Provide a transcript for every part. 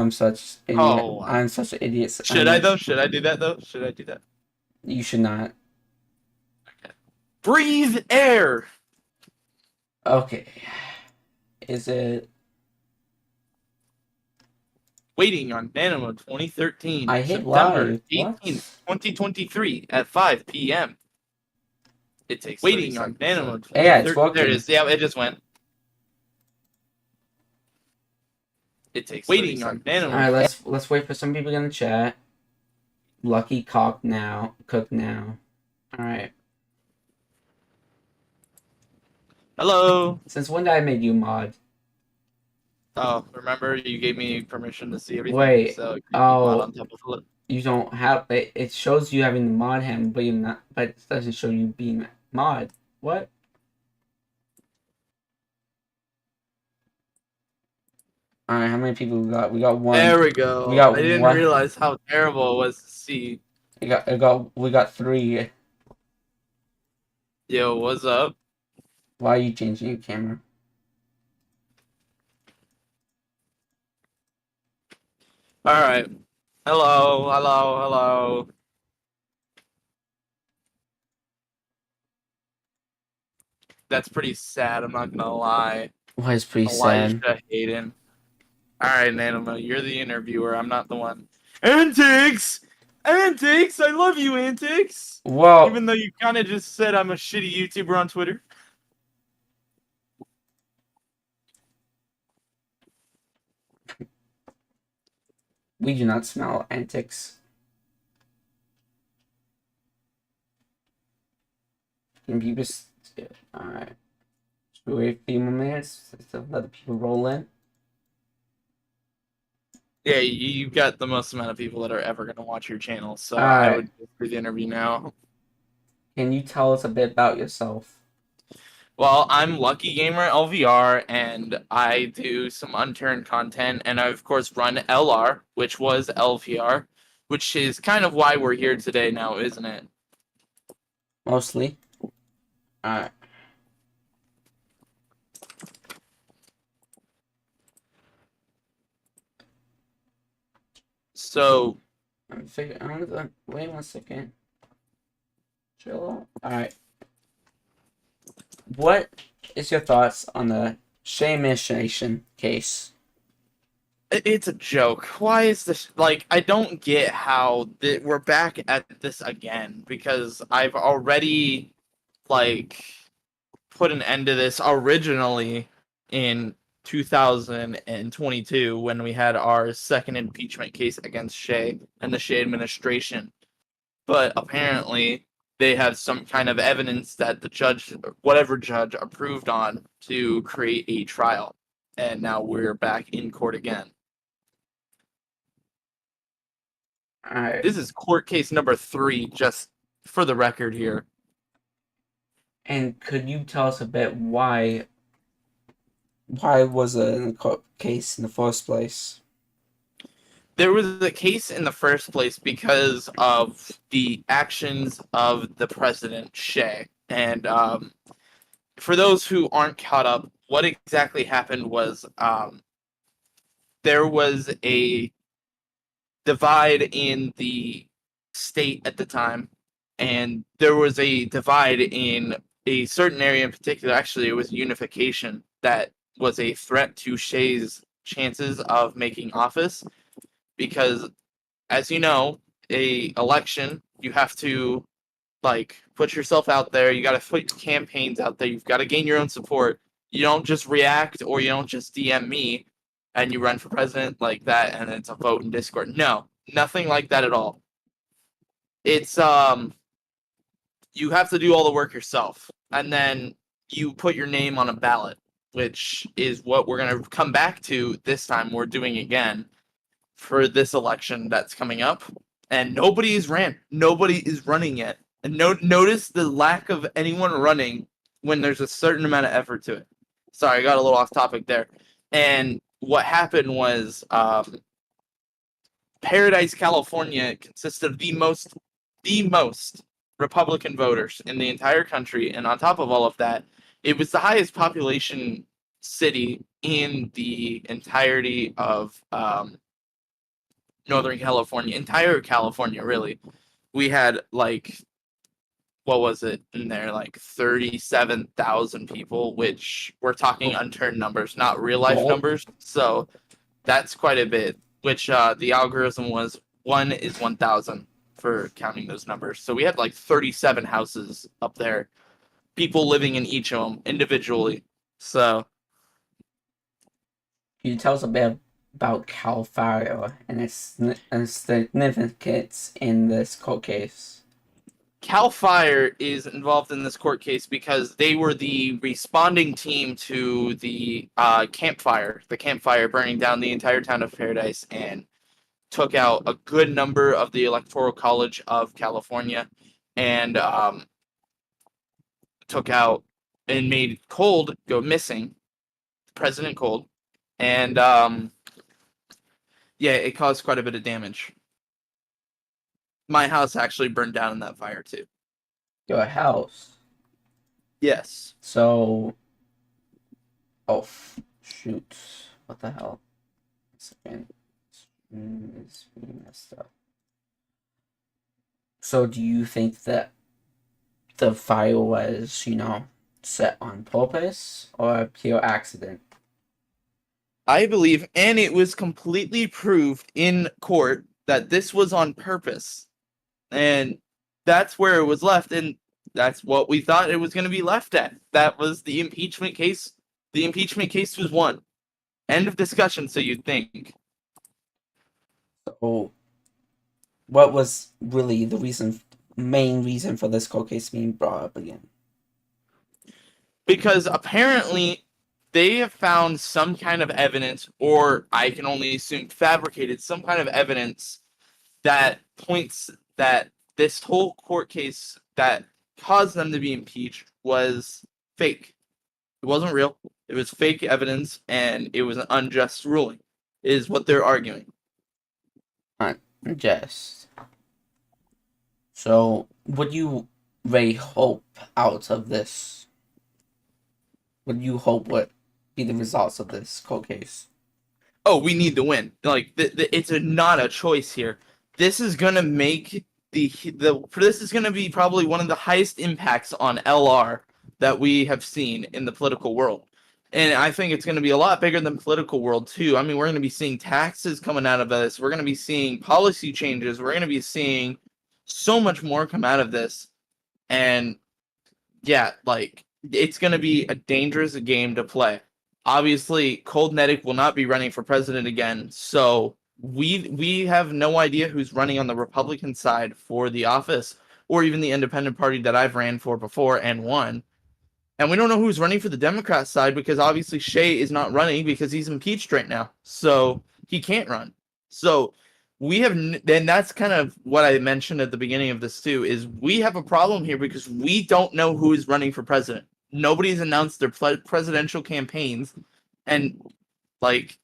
I'm such idiot. Oh, I'm such an idiot. should I though? Should I do that though? Should I do that? You should not. Okay. Breathe air. Okay. Is it? Waiting on Dynamo 2013, I hit September live. What? 18th, 2023 at 5 p.m. It takes 30 Waiting on seconds. Dynamo Yeah, it's 2013. There it working. is. Yeah, it just went. It takes 30 Waiting on seconds. All Dynamo. right, let's wait for some people in the chat. Lucky cock now. Cook now. All right. Hello. Since when did I make you mod? Oh, remember you gave me permission to see everything, Wait. so you can mod Oh, on top of it. you don't have it. It shows you having the mod him, but you not. But it doesn't show you being mod. What? All right. How many people we got? We got one. There we go. We got I didn't one. realize how terrible it was to see. We got three. Yo, what's up? Why are you changing your camera? All right. Hello, hello, hello. That's pretty sad. I'm not gonna lie. Why is pretty sad? Elijah Hayden. All right, Nanimo, you're the interviewer. I'm not the one. Antics, Antics. I love you, Antics. Well, Even though you kind of just said I'm a shitty YouTuber on Twitter. we do not smell antics. Can people? All right. Should we wait a few more minutes to let the people roll in? Yeah, you've got the most amount of people that are ever going to watch your channel, so All I right. would do the interview now. Can you tell us a bit about yourself? Well, I'm Lucky Gamer LVR, and I do some unturned content, and I, of course, run LR, which was LVR, which is kind of why we're here today now, isn't it? Mostly. All right. So, wait 1 second. Chill. All right. What is your thoughts on the Shea administration case? it's a joke. Why is this like? I don't get how we're back at this again because I've already like put an end to this originally in 2022 when we had our second impeachment case against Shea and the Shea administration. But apparently they had some kind of evidence that the judge, whatever judge, approved on to create a trial. And now we're back in court again. All right. This is court case number 3, just for the record here. And could you tell us a bit why was it in the case in the first place? There was a case in the first place because of the actions of the president, Shea. And for those who aren't caught up, what exactly happened was there was a divide in the state at the time, and there was a divide in a certain area in particular. Actually, it was unification that was a threat to Shea's chances of making office because, as you know, a election you have to like put yourself out there. You got to put campaigns out there. You've got to gain your own support. You don't just react or you don't just DM me and you run for president like that and it's a vote in Discord. No, nothing like that at all. It's you have to do all the work yourself and then you put your name on a ballot, which is what we're going to come back to this time. We're doing again for this election that's coming up, and nobody is running yet. And notice the lack of anyone running when there's a certain amount of effort to it. Sorry, I got a little off topic there. And what happened was Paradise, California consisted of the most Republican voters in the entire country. And on top of all of that, it was the highest population city in the entirety of Northern California, entire California, really. We had like, what was it in there, like 37,000 people, which we're talking unturned numbers, not real life Well, numbers. So that's quite a bit, which the algorithm was 1 is 1,000 for counting those numbers. So we had like 37 houses up there, people living in each of them individually. So can you tell us a bit about Cal Fire and its significance in this cold case? Cal Fire is involved in this court case because they were the responding team to the campfire burning down the entire town of Paradise and took out a good number of the Electoral College of California and took out and made Cold go missing, President Cold, and yeah, it caused quite a bit of damage. My house actually burned down in that fire too. Your house. Yes. So, oh shoot, what the hell? Second, is being messed up. So, do you think that the fire was, set on purpose or a pure accident? I believe, and it was completely proved in court that this was on purpose. And that's where it was left, and that's what we thought it was going to be left at. That was the impeachment case. The impeachment case was won. End of discussion, so you'd think. So, what was really the main reason for this cold case being brought up again? Because apparently they have found some kind of evidence, or I can only assume fabricated some kind of evidence that points that this whole court case that caused them to be impeached was fake. It wasn't real. It was fake evidence, and it was an unjust ruling, is what they're arguing. Unjust. So, what do you really hope out of this? What do you hope would be the results of this cold case? Oh, we need to win. Like it's not a choice here. This is gonna make this is gonna be probably one of the highest impacts on LR that we have seen in the political world. And I think it's going to be a lot bigger than political world too. I mean, we're going to be seeing taxes coming out of this. We're going to be seeing policy changes. We're going to be seeing so much more come out of this. And yeah, like it's going to be a dangerous game to play. Obviously, Cold Nedic will not be running for president again, so we have no idea who's running on the Republican side for the office, or even the independent party that I've ran for before and won. And we don't know who's running for the Democrat side because obviously Shea is not running because he's impeached right now. So he can't run. So we have, and that's kind of what I mentioned at the beginning of this too, is we have a problem here because we don't know who is running for president. Nobody's announced their presidential campaigns, and like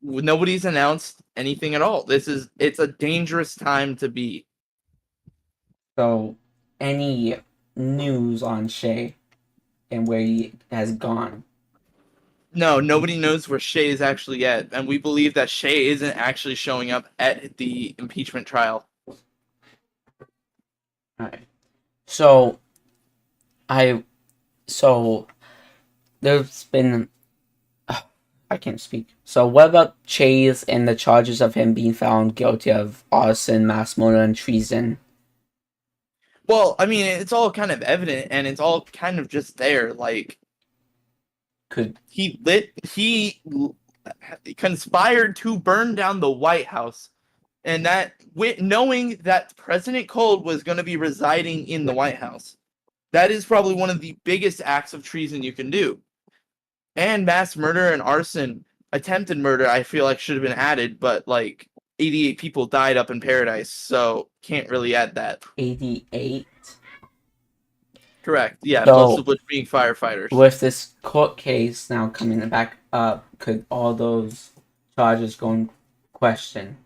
nobody's announced anything at all. It's a dangerous time to be. So, any news on Shea and where he has gone? No, nobody knows where Shea is actually at, and we believe that Shea isn't actually showing up at the impeachment trial. Alright. So, there's been, I can't speak. So, what about Chase and the charges of him being found guilty of arson, mass murder, and treason? Well, I mean, it's all kind of evident, and it's all kind of just there. Like, Could he conspired to burn down the White House, and that knowing that President Cold was going to be residing in the White House. That is probably one of the biggest acts of treason you can do. And mass murder and arson, attempted murder, I feel like should have been added, but like 88 people died up in Paradise, so can't really add that. 88? Correct. Yeah, So, most of which being firefighters. with this court case now coming back up, could all those charges go in question?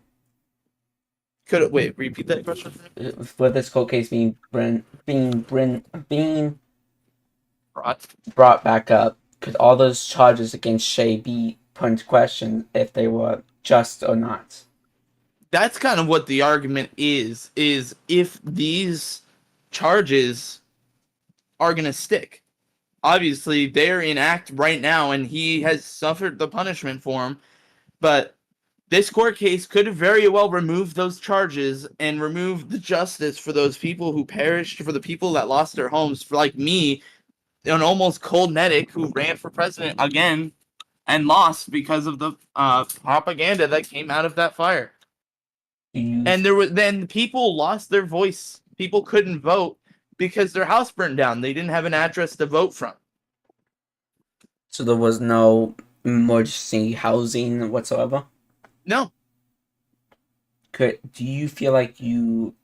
Wait, repeat that question for me? With this court case being Brought. brought back up, could all those charges against Shea be put into question if they were just or not? that's kind of what the argument is if these charges are going to stick. Obviously, they're in act right now, and he has suffered the punishment for them, but this court case could very well remove those charges and remove the justice for those people who perished, for the people that lost their homes, for like me, an almost cold medic who ran for president again and lost because of the propaganda that came out of that fire. Do you And then people lost their voice. People couldn't vote because their house burned down. They didn't have an address to vote from. so there was no emergency housing whatsoever? No, Do you feel like you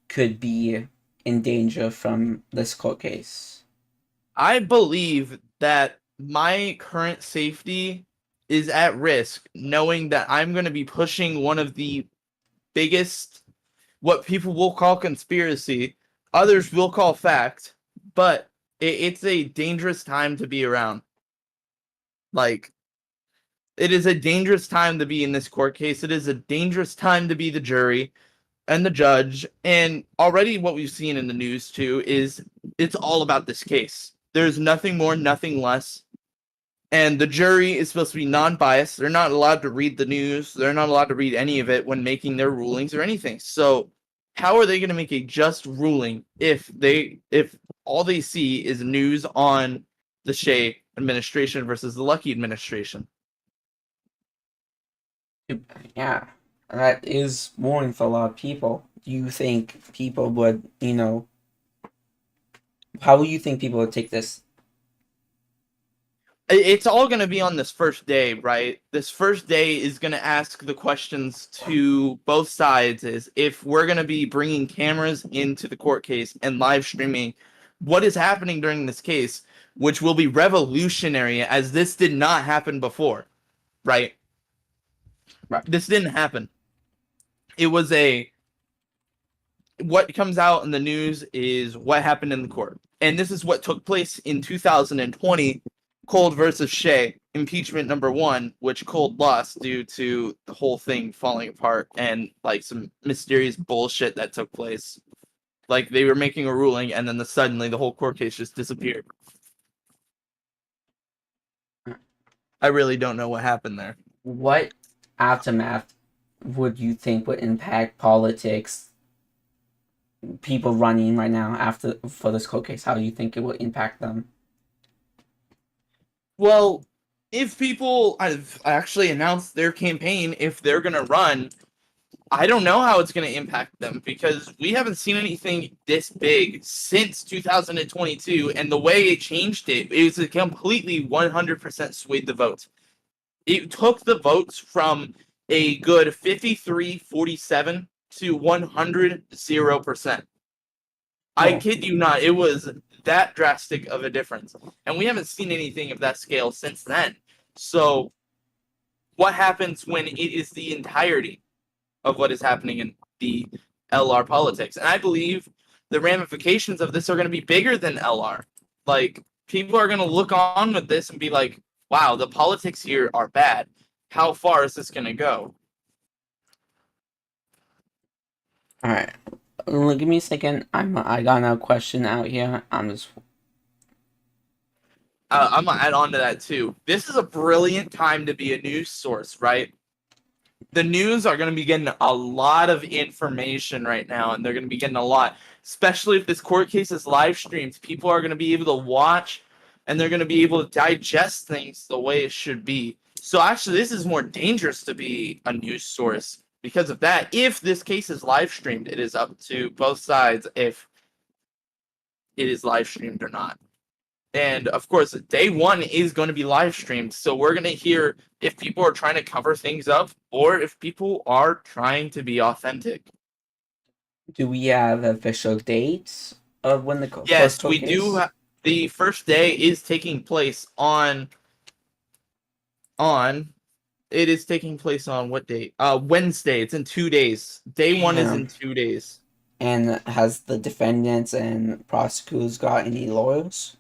could be in danger from this court case? I believe that my current safety is at risk, knowing that I'm going to be pushing one of the biggest, what people will call conspiracy, others will call fact, but it's a dangerous time to be around. Like, it is a dangerous time to be in this court case. It is a dangerous time to be the jury and the judge. And already what we've seen in the news too is it's all about this case. There's nothing more, nothing less. And the jury is supposed to be non-biased. They're not allowed to read the news. They're not allowed to read any of it when making their rulings or anything. So how are they going to make a just ruling if all they see is news on the Shea administration versus the Lucky administration? Yeah, that is worrying for a lot of people. Do you think people would, how do you think people would take this? It's all going to be on this first day, right? This first day is going to ask the questions to both sides is if we're going to be bringing cameras into the court case and live streaming what is happening during this case, which will be revolutionary as this did not happen before, right? Right. This didn't happen. It was what comes out in the news is what happened in the court. And this is what took place in 2020, Cold versus Shea, impeachment number 1, which Cold lost due to the whole thing falling apart and like some mysterious bullshit that took place. Like they were making a ruling and then suddenly the whole court case just disappeared. I really don't know what happened there. What aftermath would you think would impact politics, people running right now for this court case? How do you think it will impact them? Well, if people have actually announced their campaign, if they're going to run, I don't know how it's going to impact them because we haven't seen anything this big since 2022. And the way it changed it was a completely 100% swayed the votes. It took the votes from a good 53-47 to 100-0%. I kid you not, it was that drastic of a difference. And we haven't seen anything of that scale since then. So what happens when it is the entirety of what is happening in the LR politics? And I believe the ramifications of this are going to be bigger than LR. Like, people are going to look on with this and be like, wow, the politics here are bad. How far is this going to go? All right, give me a second. I got another question out here. I'm going to add on to that too. This is a brilliant time to be a news source, right? The news are going to be getting a lot of information right now, and they're going to be getting a lot, especially if this court case is live streamed. People are going to be able to watch, and they're going to be able to digest things the way it should be. So actually, this is more dangerous to be a news source because of that. If this case is live streamed, it is up to both sides if it is live streamed or not. And of course, day 1 is going to be live streamed. So we're going to hear if people are trying to cover things up or if people are trying to be authentic. Do we have official dates of when the Yes, first court we case? do. The first day is taking place on. It is taking place on what date? Wednesday. It's in 2 days. Day 1 is in 2 days. And has the defendants and prosecutors got any lawyers?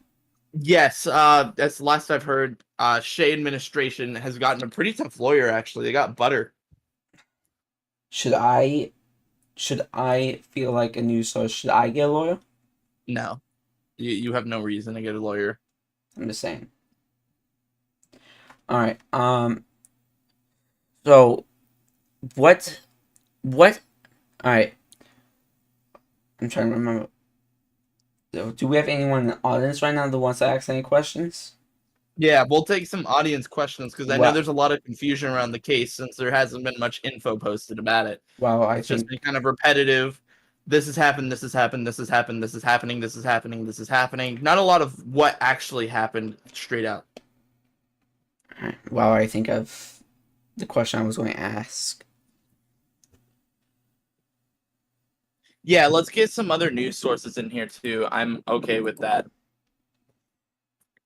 Yes, that's the last I've heard. Shea administration has gotten a pretty tough lawyer, actually. They got Butter. Should I feel like a news source? Should I get a lawyer? No, you have no reason to get a lawyer. I'm just saying. All right. So what? What? All right. I'm trying to remember. Do we have anyone in the audience right now that wants to ask any questions? Yeah, we'll take some audience questions because I know Well, there's a lot of confusion around the case since there hasn't been much info posted about it. well, I It's just think been kind of repetitive. This has happened, this has happened, this has happened, this is happening, this is happening, this is happening. Not a lot of what actually happened straight out. well, I think of the question I was going to ask. Yeah, let's get some other news sources in here too. I'm okay with that.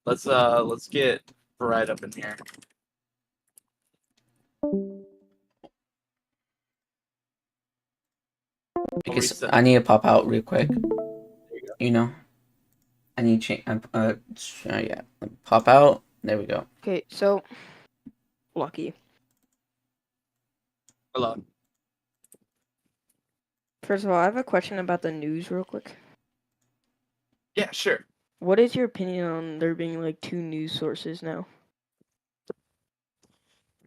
Let's get right up in here. Because I need to pop out real quick. You know, I need to change. Yeah, pop out. There we go. Okay, so Lucky. Hello. First of all, I have a question about the news real quick. Yeah, sure. What is your opinion on there being like two news sources now?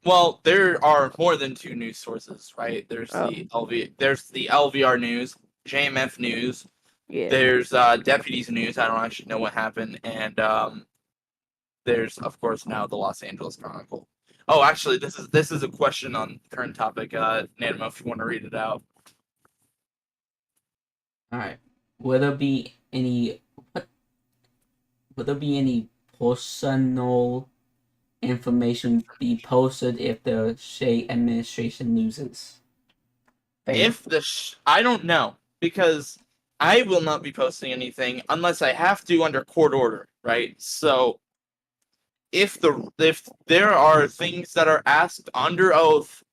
Well, there are more than two news sources, right? There's Oh. there's the LVR news, JMF news. Yeah. There's deputies news. I don't actually know what happened, and there's of course now the Los Angeles Chronicle. Oh, actually, this is a question on current topic. Nanimo, if you want to read it out. All right. Will there be any? Will there be any personal information be posted if the Shea administration loses? If I don't know because I will not be posting anything unless I have to under court order, right? So if there are things that are asked under oath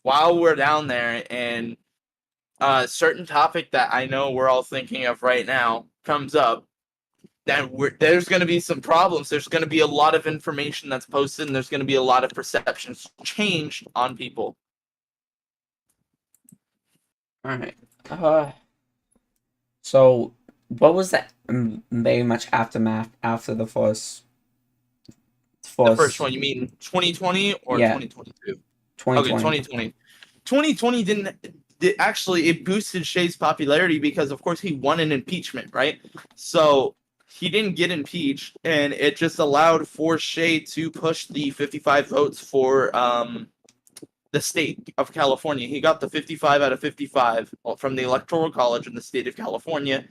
while we're down there and a certain topic that I know we're all thinking of right now comes up, then there's going to be some problems. There's going to be a lot of information that's posted, and there's going to be a lot of perceptions changed on people. All right. So what was that very much aftermath after the first? The first one, you mean 2020 or Yeah. 2022? 2020. Okay, 2020. 2020 didn't. Actually, it boosted Shea's popularity because, of course, he won an impeachment, right? So he didn't get impeached, and it just allowed for Shea to push the 55 votes for the state of California. He got the 55 out of 55 from the Electoral College in the state of California,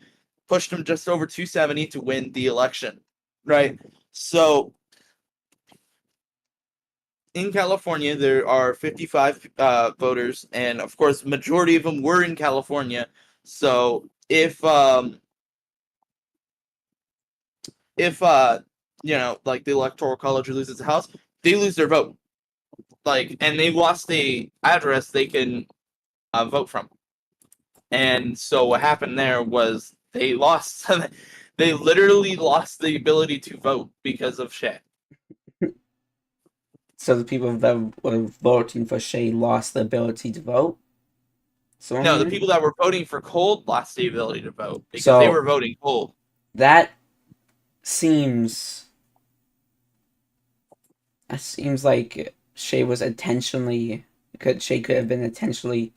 pushed him just over 270 to win the election, right? So in California, there are 55 voters, and of course, majority of them were in California. So if you know, like the Electoral College loses the House, they lose their vote. Like, and they lost the address they can vote from. And so what happened there was they lost. They literally lost the ability to vote because of Shea. So the people that were voting for Shea lost the ability to vote? So No, the people that were voting for Cold lost the ability to vote because So- they were voting Cold. that seems like Shea was intentionally Shea could have been intentionally,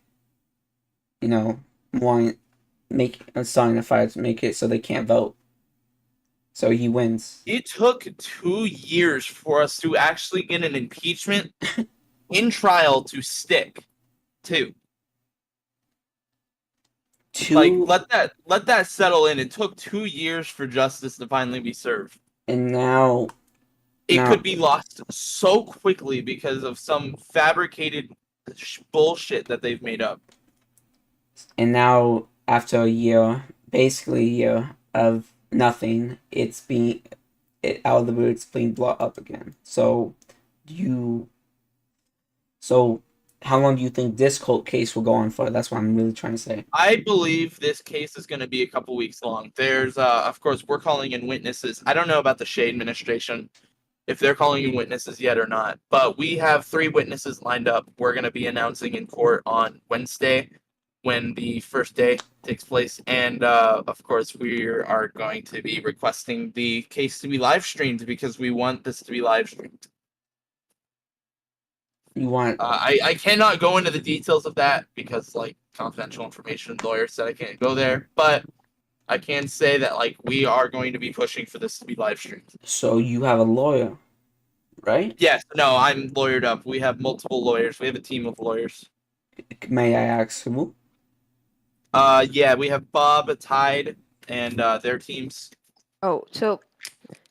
you know, starting a fire to make it so they can't vote. So he wins. It took 2 years for us to actually get an impeachment in trial to stick, too. Like, let that settle in. It took 2 years for justice to finally be served. And now it could be lost so quickly because of some fabricated bullshit that they've made up. And now, after a year, basically a year of nothing, out of the blue, it's being brought up again. So how long do you think this court case will go on for? That's what I'm really trying to say. I believe this case is going to be a couple weeks long. There's, of course, we're calling in witnesses. I don't know about the Shea administration. if they're calling in witnesses yet or not. But we have 3 witnesses lined up. We're going to be announcing in court on Wednesday when the first day takes place. And of course, we are going to be requesting the case to be live streamed because we want this to be live streamed. You want I cannot go into the details of that because, like, confidential information, lawyer said I can't go there. But I can say that, like, we are going to be pushing for this to be live streamed. so you have a lawyer, right? Yes, no, I'm lawyered up. We have multiple lawyers. We have a team of lawyers. May I ask who? Yeah, we have Bob, Tide, and their teams. Oh, so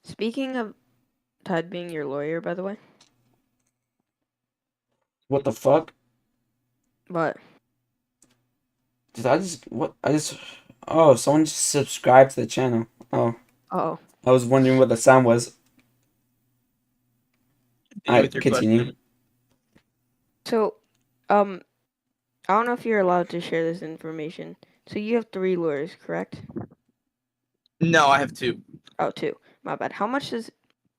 speaking of Todd being your lawyer, by the way, What the fuck? but Did I just what? I just oh, someone just subscribed to the channel. Oh, oh, I was wondering what the sound was. Continue with your Continue. question. so I don't know if you're allowed to share this information. So you have 3 lawyers, correct? No, I have 2. Oh, 2. My bad. How much does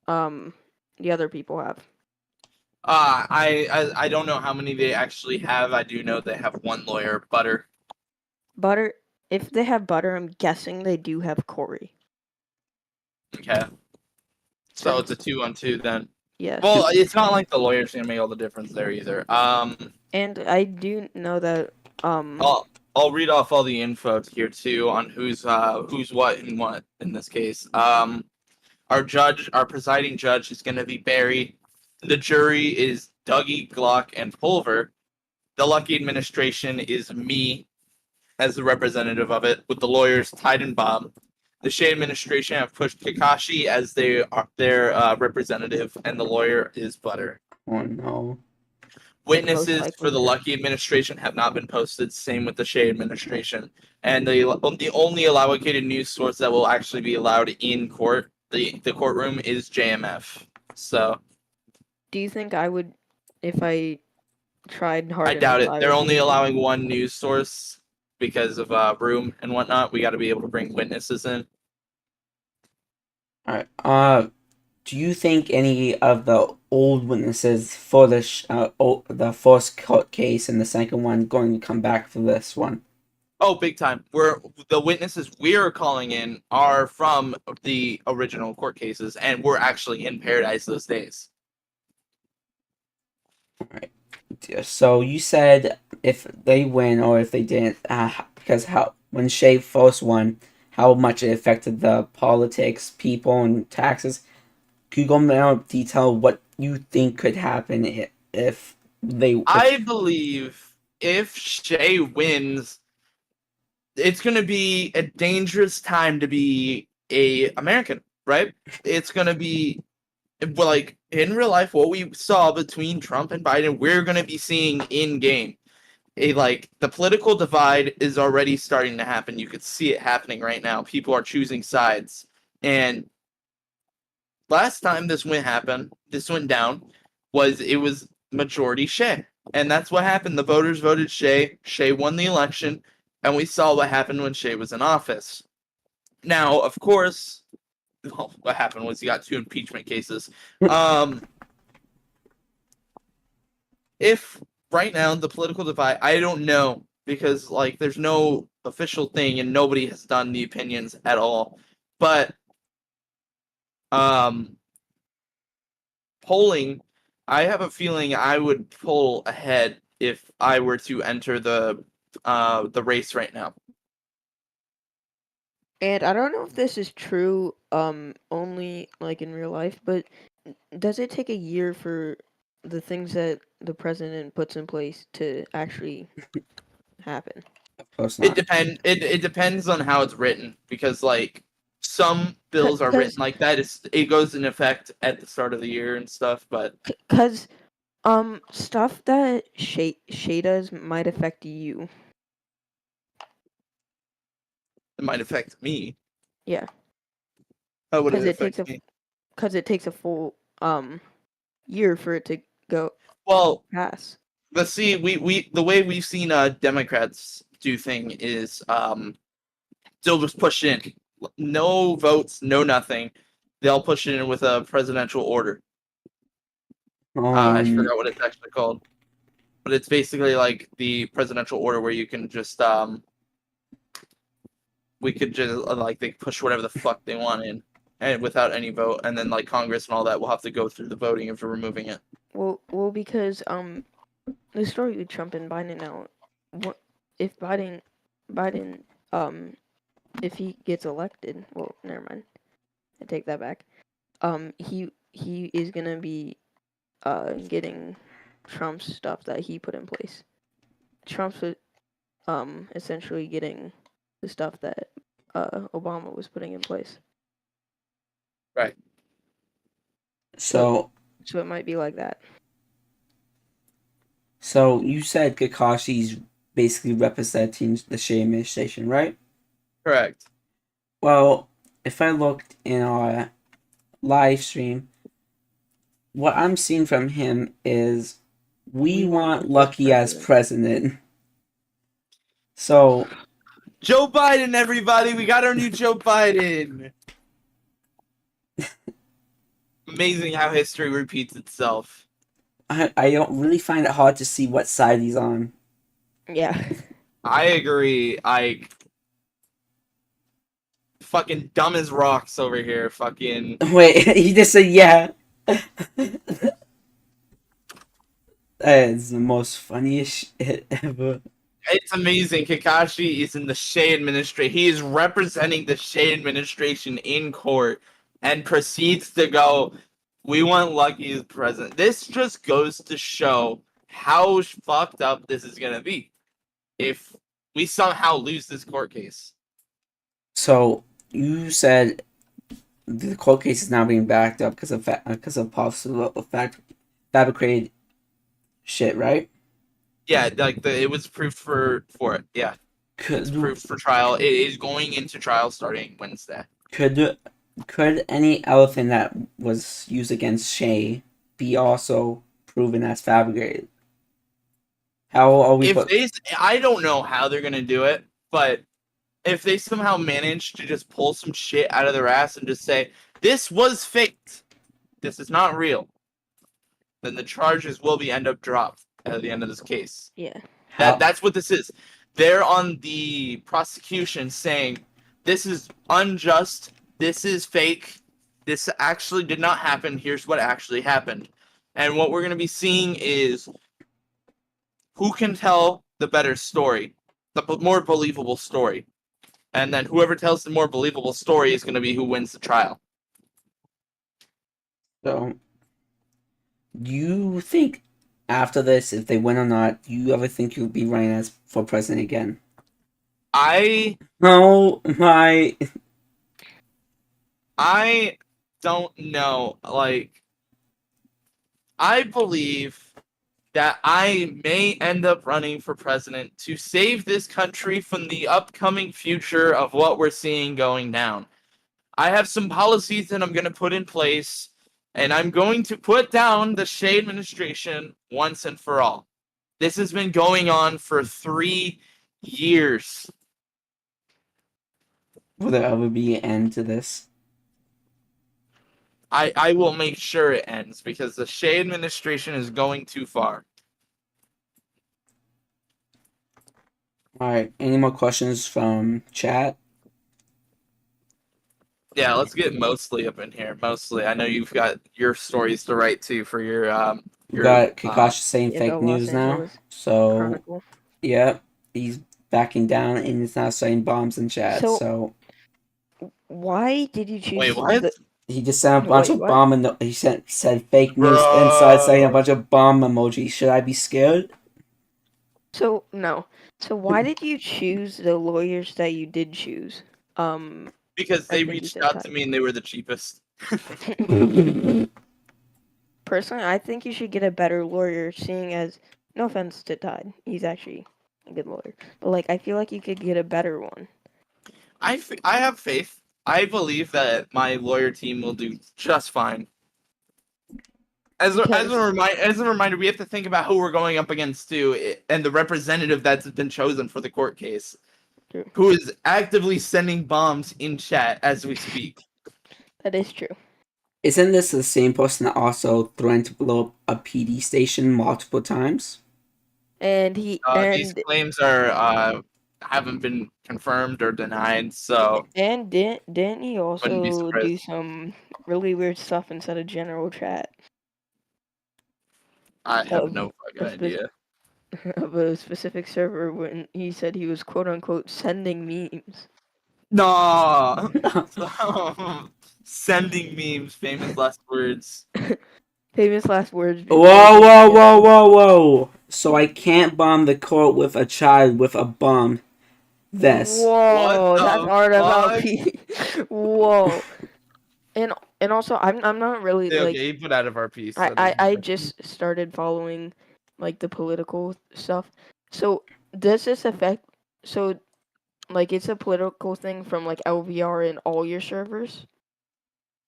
the other people have? I don't know how many they actually have. I do know they have 1 lawyer, Butter. Butter. If they have Butter, I'm guessing they do have Corey. Okay. So it's a 2-on-2 then. Yes. Well, it's not like the lawyer's gonna make all the difference there either. And I do know that I'll read off all the info here too on who's what and what in this case. Our presiding judge is gonna be Barry. The jury is Dougie, Glock, and Pulver. The Lucky administration is me as the representative of it, with the lawyers Tide and Bob. The Shea administration have pushed Kakashi as their representative, and the lawyer is Butter. Oh no. Witnesses likely for the judge. Lucky administration have not been posted. Same with the Shea administration, and the only allocated news source that will actually be allowed in court, the courtroom, is JMF. So do you think I would, if I tried hard I doubt enough, it. They're would only be- allowing 1 news source because of room and whatnot. We got to be able to bring witnesses in. All right. Do you think any of the old witnesses for the the first court case and the second one going to come back for this one? Oh, big time. The witnesses we're calling in are from the original court cases, and we're actually in Paradise those days. All right. So you said if they win or if they didn't, because when Shay first won, how much it affected the politics, people, and taxes. Could you go into detail what you think could happen if they? I believe if Shay wins, it's going to be a dangerous time to be a American, right? It's going to be like in real life what we saw between Trump and Biden, we're going to be seeing in game. Like the political divide is already starting to happen. You could see it happening right now. People are choosing sides. And last time this went down, it was majority Shea. And that's what happened. The voters voted Shea. Shea won the election. And we saw what happened when Shea was in office. Now, of course, what happened was he got 2 impeachment cases. If right now the political divide, I don't know, because like there's no official thing and nobody has done the opinions at all. But polling, I have a feeling I would pull ahead if I were to enter the race right now. And I don't know if this is true, only like in real life, but does it take a year for the things that the president puts in place to actually happen? Of course It not. depends on how it's written, because like some bills are written like that. It goes in effect at the start of the year and stuff, but Because stuff that Shay does might affect you. it might affect me. Yeah. How would it Because it affect takes me? because it takes a full year for it to go Well, pass. let's see. We the way we've seen Democrats do thing is they'll just push in, no votes, no nothing, they'll push it in with a presidential order. I forgot what it's actually called, but it's basically like the presidential order where you can just we could just like they push whatever the fuck they want in, and without any vote, and then like Congress and all that will have to go through the voting of removing it. Well, because the story with Trump and Biden now, if Biden, if he gets elected, well, never mind, I take that back. He is gonna be getting Trump's stuff that he put in place. Trump's essentially getting the stuff that Obama was putting in place. Right. So it might be like that. So you said Kakashi's basically representing the Shea administration, right? Correct. Well, if I looked in our live stream, what I'm seeing from him is we want Lucky as president. So Joe Biden, everybody, we got our new Joe Biden. Amazing how history repeats itself. I don't really find it hard to see what side he's on. Yeah. I agree. Fucking dumb as rocks over here. Fucking. Wait, he just said yeah. That is the most funniest shit ever. It's amazing. Kakashi is in the Shea administration. He is representing the Shea administration in court and proceeds to go, we want Lucky as president. This just goes to show how fucked up this is going to be if we somehow lose this court case. So you said the court case is now being backed up because of possible fabricated shit, right? Yeah, like it was approved for it. Yeah, it's approved for trial. It is going into trial starting Wednesday. Could any elephant that was used against Shea be also proven as fabricated? How are we? I don't know how they're gonna do it, but if they somehow manage to just pull some shit out of their ass and just say this was faked, this is not real, then the charges will end up dropped at the end of this case. Yeah. That's what this is. They're on the prosecution saying this is unjust, this is fake, this actually did not happen, here's what actually happened. And what we're going to be seeing is who can tell the better story, the more believable story. And then whoever tells the more believable story is going to be who wins the trial. So, do you think after this, if they win or not, do you ever think you'll be running as for president again? I don't know. Like, I believe that I may end up running for president to save this country from the upcoming future of what we're seeing going down. I have some policies that I'm going to put in place, and I'm going to put down the Shea administration once and for all. This has been going on for 3 years. Will there ever be an end to this? I will make sure it ends because the Shea administration is going too far. Alright, any more questions from chat? Yeah, let's get Mostly up in here. Mostly, I know you've got your stories to write too for your You got Kakashi saying fake news now. So Chronicle. Yeah, he's backing down and he's now saying bombs in chat. So why did you choose? Wait, what? He just sent a bunch of bomb and he said fake news inside saying a bunch of bomb emojis. Should I be scared? So no. So why did you choose the lawyers that you did choose? Because they reached out to me and they were the cheapest. Personally, I think you should get a better lawyer, seeing as, no offense to Todd, he's actually a good lawyer, but like I feel like you could get a better one. I have faith. I believe that my lawyer team will do just fine. As a reminder, we have to think about who we're going up against too, and the representative that's been chosen for the court case, who is actively sending bombs in chat as we speak. That is true. Isn't this the same person that also threatened to blow up a PD station multiple times? And These claims are haven't been confirmed or denied, so didn't he wouldn't be also do surprised. some really weird stuff inside of general chat I have of no fucking a idea. of a specific server when he said he was quote unquote sending memes? No, sending memes, famous last words. Famous last words Whoa, before he whoa, did whoa, them. whoa, whoa! So I can't bomb the court with a child with a bomb. This. What Whoa, that's the art about fuck? P. Whoa. And also I'm not really Okay, like he put out of our piece. I, That I is I just started following like the political stuff. So does this affect so like it's a political thing from like LVR in all your servers?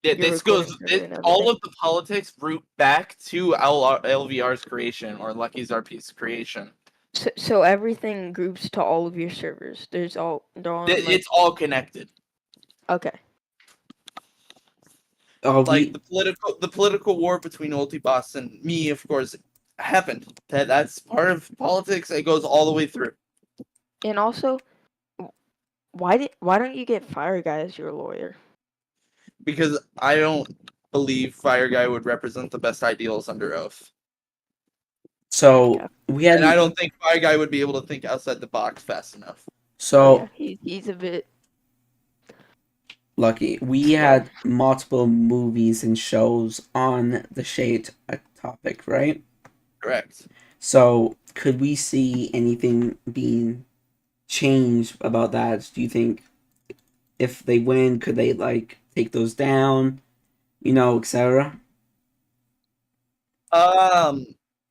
yeah, Your this recording goes. server and All everything? of the politics root back to LVR's creation or Lucky's RP's creation. So everything groups to all of your servers. They're all on like It's all connected. okay. Oh, Like we. the political war between Ultiboss and me, of course, happened. That's part of politics. It goes all the way through. And also why don't you get Fire Guy as your lawyer? Because I don't believe Fire Guy would represent the best ideals under oath. So Yeah. we And I had. don't think Fire Guy would be able to think outside the box fast enough. Oh So yeah, he's a bit lucky. We slow. had multiple movies and shows on the shade topic, right? Correct. So could we see anything being changed about that? Do you think if they win, could they like take those down? Etc. Um,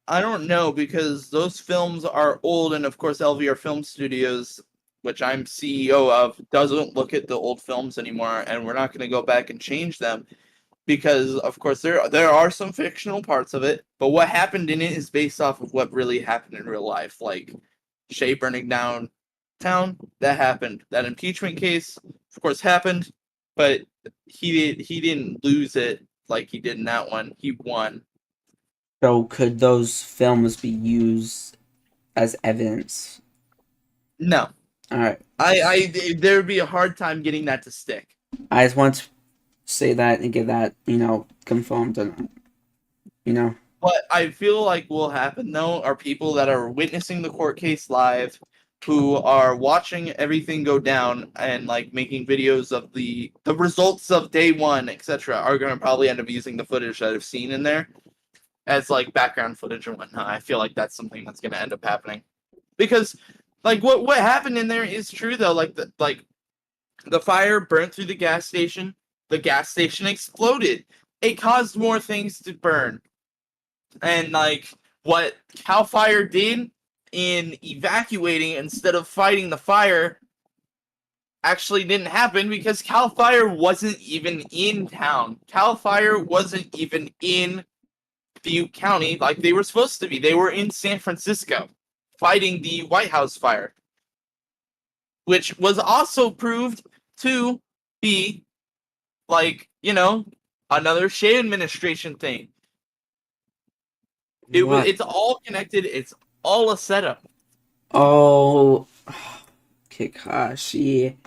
I don't know because those films are old, and of course, LVR Film Studios, which I'm CEO of, doesn't look at the old films anymore, and we're not going to go back and change them because, of course, there are some fictional parts of it, but what happened in it is based off of what really happened in real life, like Shay burning down town. That happened. That impeachment case, of course, happened, but he didn't lose it like he did in that one. He won. So could those films be used as evidence? No, All right. there would be a hard time getting that to stick. I just want to say that and get that confirmed or not. What I feel like will happen though are people that are witnessing the court case live, who are watching everything go down and like making videos of the results of day one, etc. Are going to probably end up using the footage that I've seen in there as like background footage and whatnot. I feel like that's something that's going to end up happening because like what happened in there is true though. The fire burnt through the gas station. The gas station exploded. It caused more things to burn. And like what Cal Fire did in evacuating instead of fighting the fire actually didn't happen because Cal Fire wasn't even in town. Cal Fire wasn't even in Butte County like they were supposed to be. They were in San Francisco fighting the White House fire, which was also proved to be like, another Shea administration thing. What? It's all connected. It's all a setup. Oh, Kakashi.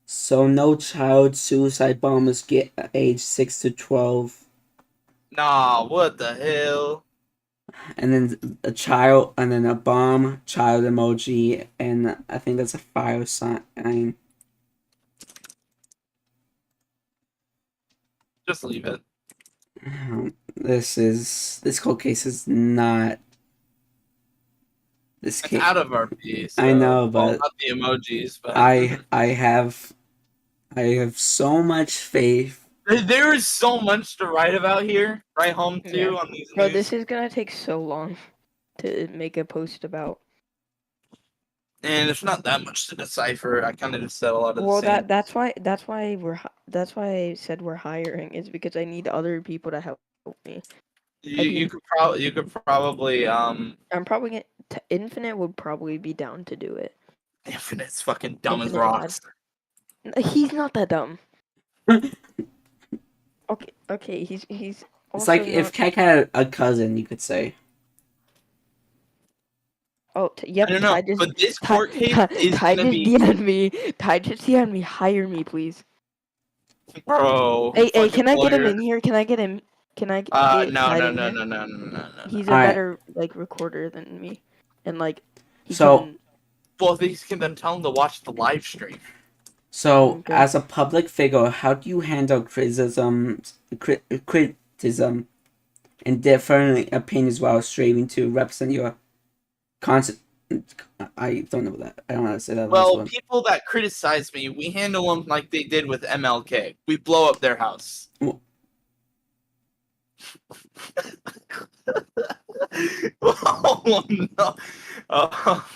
So no child suicide bombers get age 6 to 12, Nah, what the hell? and then a child, and then a bomb child emoji, and I think that's a fire sign. Just leave it. This whole case is not this It's case. out of our piece. I know, Well, but not the emojis, but I have so much faith. there is so much to write about here. Write home Yeah. too on these Bro, news. this is gonna take so long to make a post about. And there's not that much to decipher. I kind of just said a lot of the Well, same. that's why that's why I said we're hiring is because I need other people to help me. You could probably I'm probably gonna Infinite would probably be down to do it. Infinite's fucking dumb as Infinite lad. rocks. He's not that dumb. Okay. He's It's also like if not. Keck had a cousin, you could say. Oh, I yep. don't know, but this Ty, court case Ty, is Ty gonna just be, DM'd me. Ty just DM'd me. Hire me, please. bro, Hey, fucking can I get him lawyer. in here? Can I get him? Can I get No, Ty no, in no, here? no, no, no, no, no, no. He's a Alright, better like recorder than me, and like he so can. Well, these can then tell him to watch the live stream. Okay. as a public figure, how do you handle criticism and differing opinions while striving to represent your concept? I don't know that. I don't know how to say that last Well, one. people that criticize me, we handle them like they did with MLK. We blow up their house. Well- Oh no! Oh.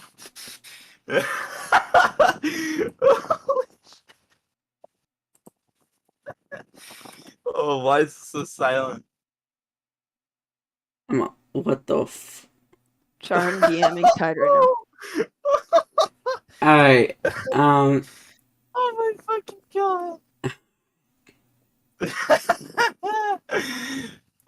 Oh, why is it so silent? What the Sorry, I'm DMing Ty right now. Alright, Oh my fucking god.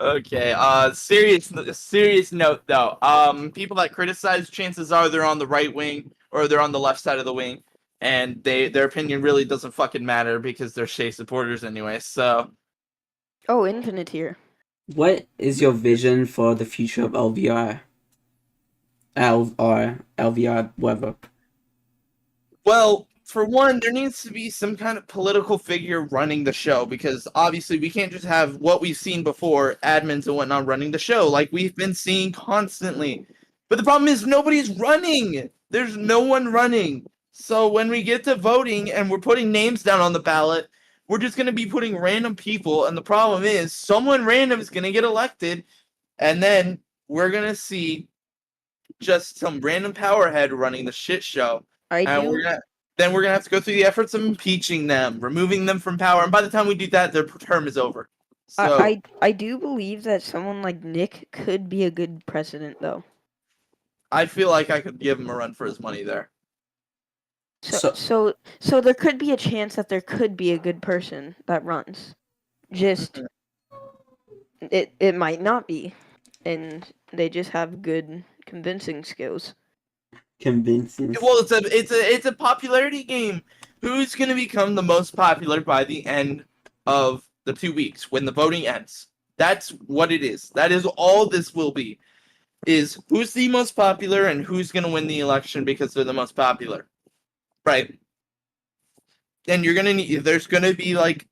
Okay, serious note though. People that criticize, chances are they're on the right wing or they're on the left side of the wing, and their opinion really doesn't fucking matter because they're Shea supporters anyway. So Oh, Infinite here. what is your vision for the future of LVR? LVR, whatever. well, for one, there needs to be some kind of political figure running the show because obviously we can't just have what we've seen before, admins and whatnot running the show like we've been seeing constantly. But the problem is nobody's running. There's no one running. So when we get to voting and we're putting names down on the ballot, we're just going to be putting random people. And the problem is someone random is going to get elected. And then we're going to see just some random powerhead running the shit show. I And do. we're gonna have to go through the efforts of impeaching them, removing them from power, and by the time we do that, their term is over. So I do believe that someone like Nick could be a good president, though. I feel like I could give him a run for his money there. So there could be a chance that there could be a good person that runs. Just it might not be, and they just have good convincing skills. Convincing. Well, it's a popularity game. Who's gonna become the most popular by the end of the 2 weeks when the voting ends? That's what it is. That is all this will be. Is who's the most popular and who's gonna win the election because they're the most popular, right? And you're gonna need. There's gonna be like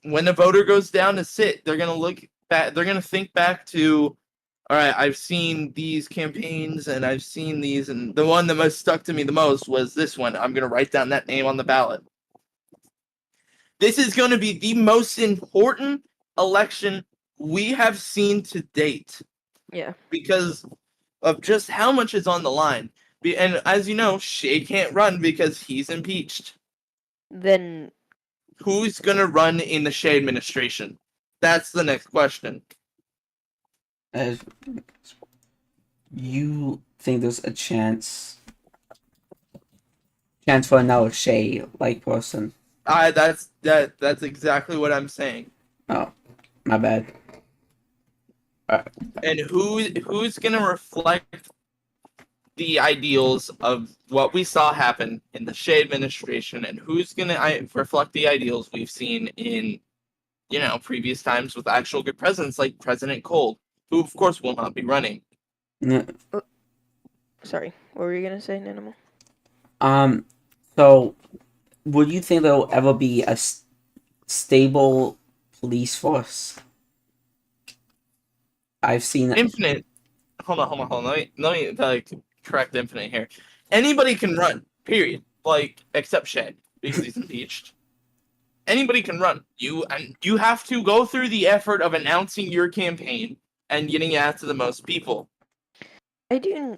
when a voter goes down to sit, they're gonna look back. They're gonna think back to, all right, I've seen these campaigns and I've seen these, and the one that most stuck to me the most was this one. I'm gonna write down that name on the ballot. This is gonna be the most important election we have seen to date. Yeah. Because of just how much is on the line. And as you know, Shea can't run because he's impeached. Then Who's gonna run in the Shea administration? That's the next question. As you think there's a chance for another Shay like person? That's exactly what I'm saying. Oh, my bad. And who's gonna reflect the ideals of what we saw happen in the Shea administration, and who's gonna reflect the ideals we've seen in previous times with actual good presidents like President Cold, who of course will not be running. sorry, what were you gonna say, Nanimal? So would you think there will ever be a stable police force? I've seen Infinite. Hold on. Let me like correct Infinite here. Anybody can run. Period. Like except Shed because he's impeached. Anybody can run. You have to go through the effort of announcing your campaign and getting it out to the most people. I do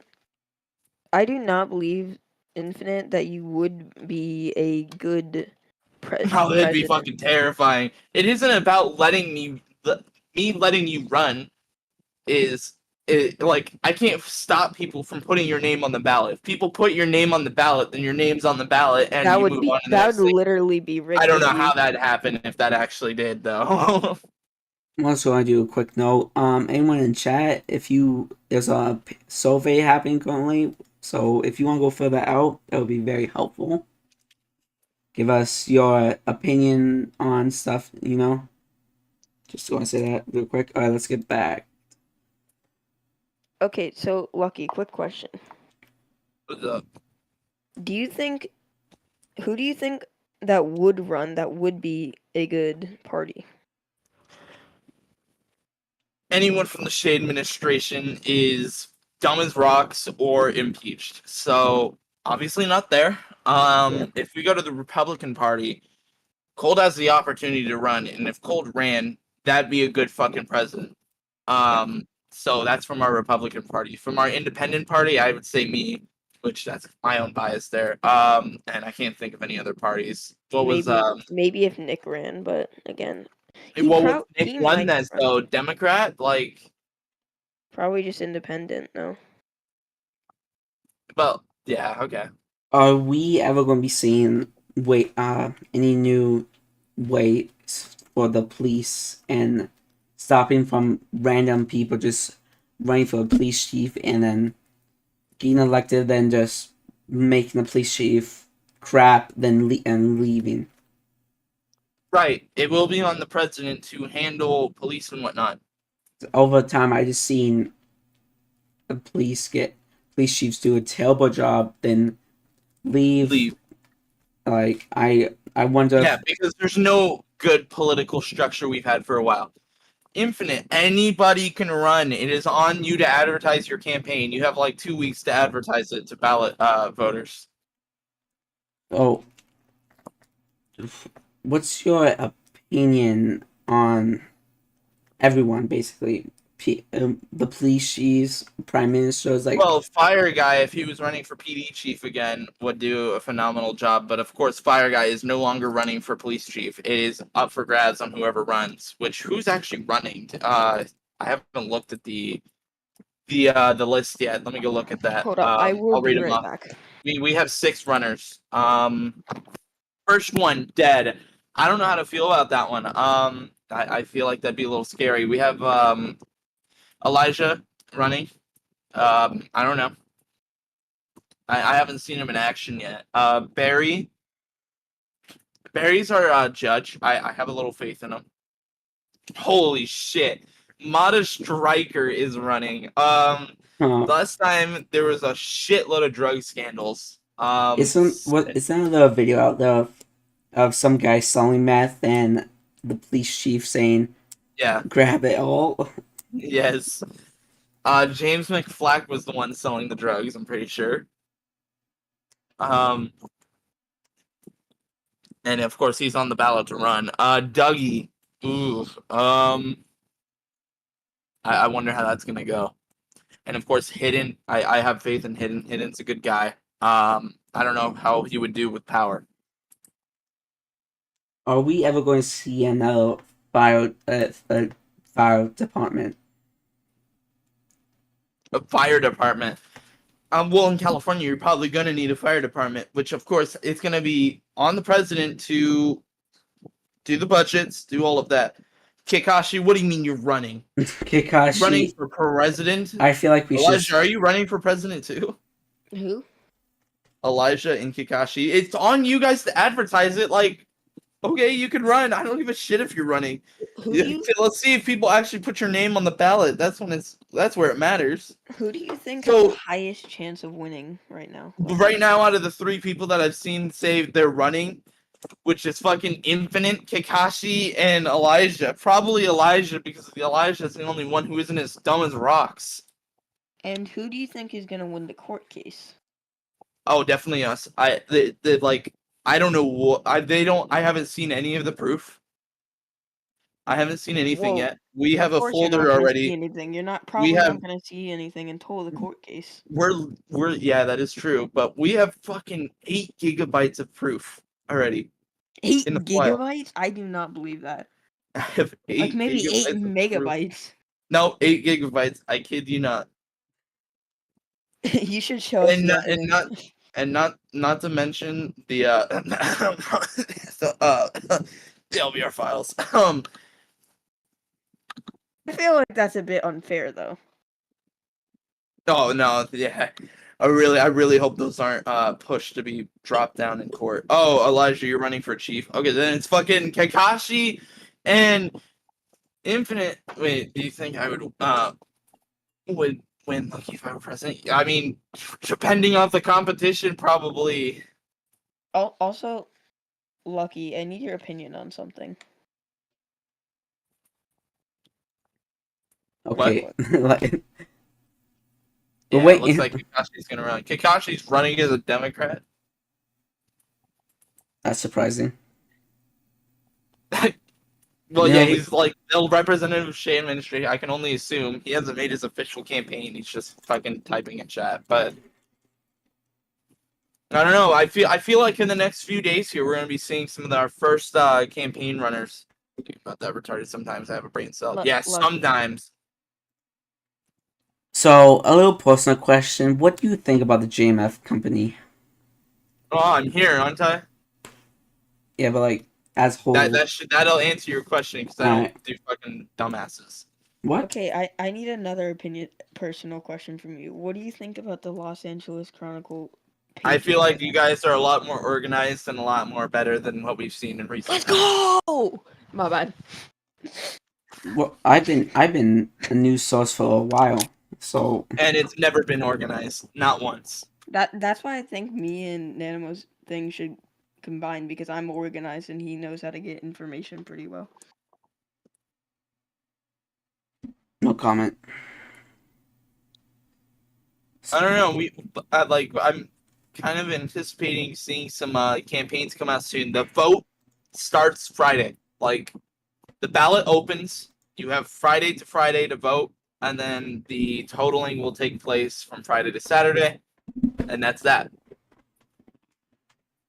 not believe, Infinite, that you would be a good Oh, that'd be president. fucking terrifying. It isn't about letting me letting you run. Is I can't stop people from putting your name on the ballot. If people put your name on the ballot, then your name's on the ballot, and That you would move be on to the next thing. literally be rigged. I don't know with how you. that happened. If that actually did, though. I'm also gonna do a quick note. Anyone in chat, there's a survey happening currently, so if you want to go fill that out, that would be very helpful. Give us your opinion on stuff, Just want to say that real quick. All right, let's get back. Okay, so Lucky, quick question. What's up? Who do you think that would run that would be a good party? Anyone from the Shea administration is dumb as rocks or impeached. So obviously not there. If we go to the Republican Party, Cold has the opportunity to run, and if Cold ran, that'd be a good fucking president. So that's from our Republican Party. From our Independent Party, I would say me, which that's my own bias there. And I can't think of any other parties. What was Maybe if Nick ran, but again, what was Nick he won might then? run. So Democrat, Probably just independent, no? well, yeah, okay. Are we ever going to be seeing any new ways for the police and stopping from random people just running for a police chief and then getting elected, then just making the police chief crap, then and leaving? Right. It will be on the president to handle police and whatnot. Over time, I just seen the police chiefs do a terrible job, then leave. Like I wonder. Yeah, because there's no good political structure we've had for a while. Infinite. Anybody can run. It is on you to advertise your campaign. You have like 2 weeks to advertise it to ballot voters. Oh, what's your opinion on everyone, basically? The police chiefs, prime ministers, Well, Fire Guy, if he was running for PD chief again, would do a phenomenal job. But of course, Fire Guy is no longer running for police chief. It is up for grabs on whoever runs. Who's actually running? I haven't looked at the list yet. Let me go look at that. Hold up, I will I'll read be them right off. back. We have 6 runners. First one, dead. I don't know how to feel about that one. I feel like that'd be a little scary. We have Elijah running. I don't know. I haven't seen him in action yet. Barry's our judge. I have a little faith in him. Holy shit. Mata Striker is running. Last time there was a shitload of drug scandals. isn't the video out there of some guy selling meth and the police chief saying, yeah, grab it all? Yes. James McFlack was the one selling the drugs, I'm pretty sure. And of course he's on the ballot to run. Dougie. Ooh. I wonder how that's gonna go. And of course Hidden. I have faith in Hidden. Hidden's a good guy. I don't know how he would do with power. Are we ever going to see another fire department? A fire department. Well, in California, you're probably going to need a fire department, which, of course, it's going to be on the president to do the budgets, do all of that. Kakashi, what do you mean you're running? Kakashi running for president? I feel like we Elijah, should. are you running for president too? Who? Elijah and Kakashi. It's on you guys to advertise it. Like, okay, you can run. I don't give a shit if you're running. Let's see if people actually put your name on the ballot. That's where it matters. Who do you think has the highest chance of winning right now? Right now, out of the 3 people that I've seen say they're running, which is fucking Infinite, Kakashi, and Elijah. Probably Elijah, because Elijah's the only one who isn't as dumb as rocks. And who do you think is gonna win the court case? Oh, definitely us. I don't know what I haven't seen any of the proof. I haven't seen anything yet. We have a folder already. You're not gonna see anything until the court case. Yeah, that is true. But we have fucking 8 gigabytes of proof already. 8 gigabytes? I do not believe that. I have 8 like maybe 8 gigabytes of megabytes. No, 8 GB. I kid you not. You should show us And the not, and evidence. not and not to mention the the LVR files. I feel like that's a bit unfair, though. Oh no, yeah. I really hope those aren't pushed to be dropped down in court. Oh, Elijah, you're running for chief. Okay, then it's fucking Kakashi and Infinite. Wait, do you think I would win Lucky if I were president? I mean, depending on the competition, probably. Also, Lucky, I need your opinion on something. Okay. Like, Yeah, wait. it looks like Kakashi's gonna run. Kakashi's running as a Democrat. That's surprising. Well, Yeah, yeah, he's like the representative of Shea administration. I can only assume he hasn't made his official campaign. He's just fucking typing in chat. But I don't know. I feel like in the next few days here, we're gonna be seeing some of our first campaign runners. Think about that retarded. Sometimes I have a brain cell. Yeah, Lucky. sometimes. So, a little personal question. What do you think about the JMF company? Oh, I'm here, aren't I? Yeah, but like, as whole. That'll answer your question because I Alright. don't do fucking dumbasses. What? Okay, I need another personal question from you. What do you think about the Los Angeles Chronicle? I feel like pages you right guys are a lot more organized and a lot more better than what we've seen in recent Let's times. go! My bad. Well, I've been a news source for a while, so And it's never been organized, not once. That's why I think me and Nanamo's thing should combine because I'm organized and he knows how to get information pretty well. no comment. I don't know. I'm kind of anticipating seeing some campaigns come out soon. The vote starts Friday. Like the ballot opens. You have Friday to Friday to vote, and then the totaling will take place from Friday to Saturday, and that's that.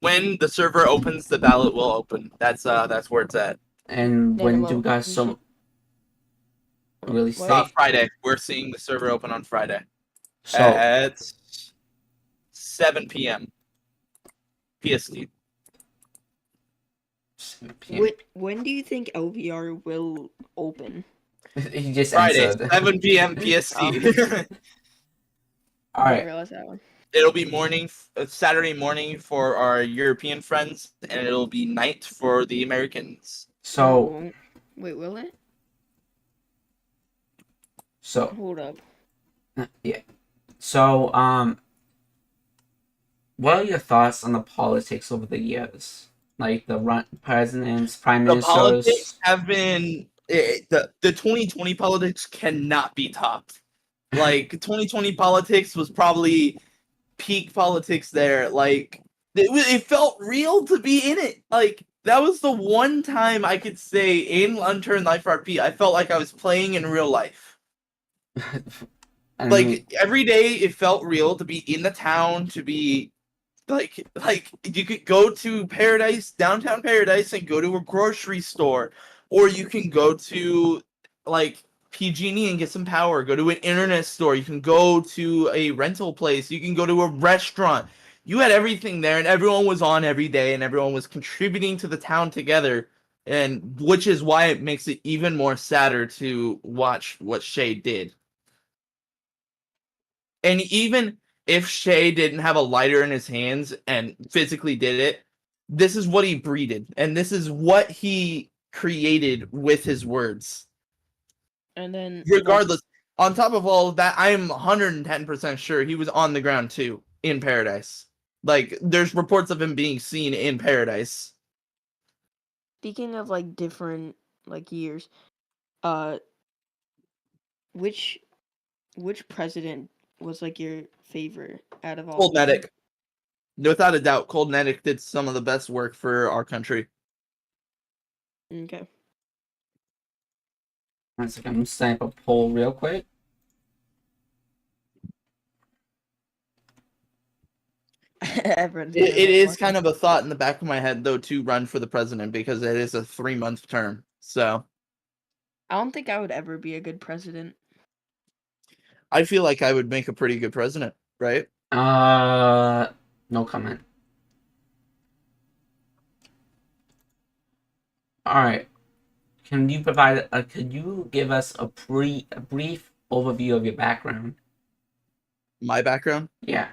When the server opens, the ballot will open. That's where it's at. And when do you Nanamo, guys you so really What? say? Friday. We're seeing the server open on Friday So at 7 p.m. PST. 7 p.m. When do you think LVR will open? He just Friday, answered. 7 p.m. PST. Oh. All I right. didn't realize that one. It'll be Saturday morning for our European friends, and it'll be night for the Americans. So Wait, will it? so Hold up. yeah. So what are your thoughts on the politics over the years? Like the presidents, prime The ministers. politics have been the 2020 politics cannot be topped. Like 2020 politics was probably peak politics there. Like it felt real to be in it. Like that was the one time I could say in Unturned Life RP I felt like I was playing in real life. I Like mean, every day it felt real to be in the town, to be like you could go to downtown Paradise, and go to a grocery store, or you can go to like PG&E and get some power, go to an internet store, you can go to a rental place, you can go to a restaurant. You had everything there, and everyone was on every day, and everyone was contributing to the town together, and which is why it makes it even more sadder to watch what Shay did. And even if Shay didn't have a lighter in his hands and physically did it, this is what he breeded, and this is what he created with his words. And then Regardless, on top of all of that, I am 110% sure he was on the ground too in Paradise. Like, there's reports of him being seen in Paradise. speaking of like different like years, which president was like your favorite out of all? Cold Medic. Without a doubt, Cold Medic did some of the best work for our country. Okay. one second, I'm gonna stamp a poll real quick. It is kind of a thought in the back of my head, though, to run for the president because it is a 3-month term. So I don't think I would ever be a good president. I feel like I would make a pretty good president, right? No comment. All right. Can you provide? Could you give us a brief overview of your background? My background. Yeah.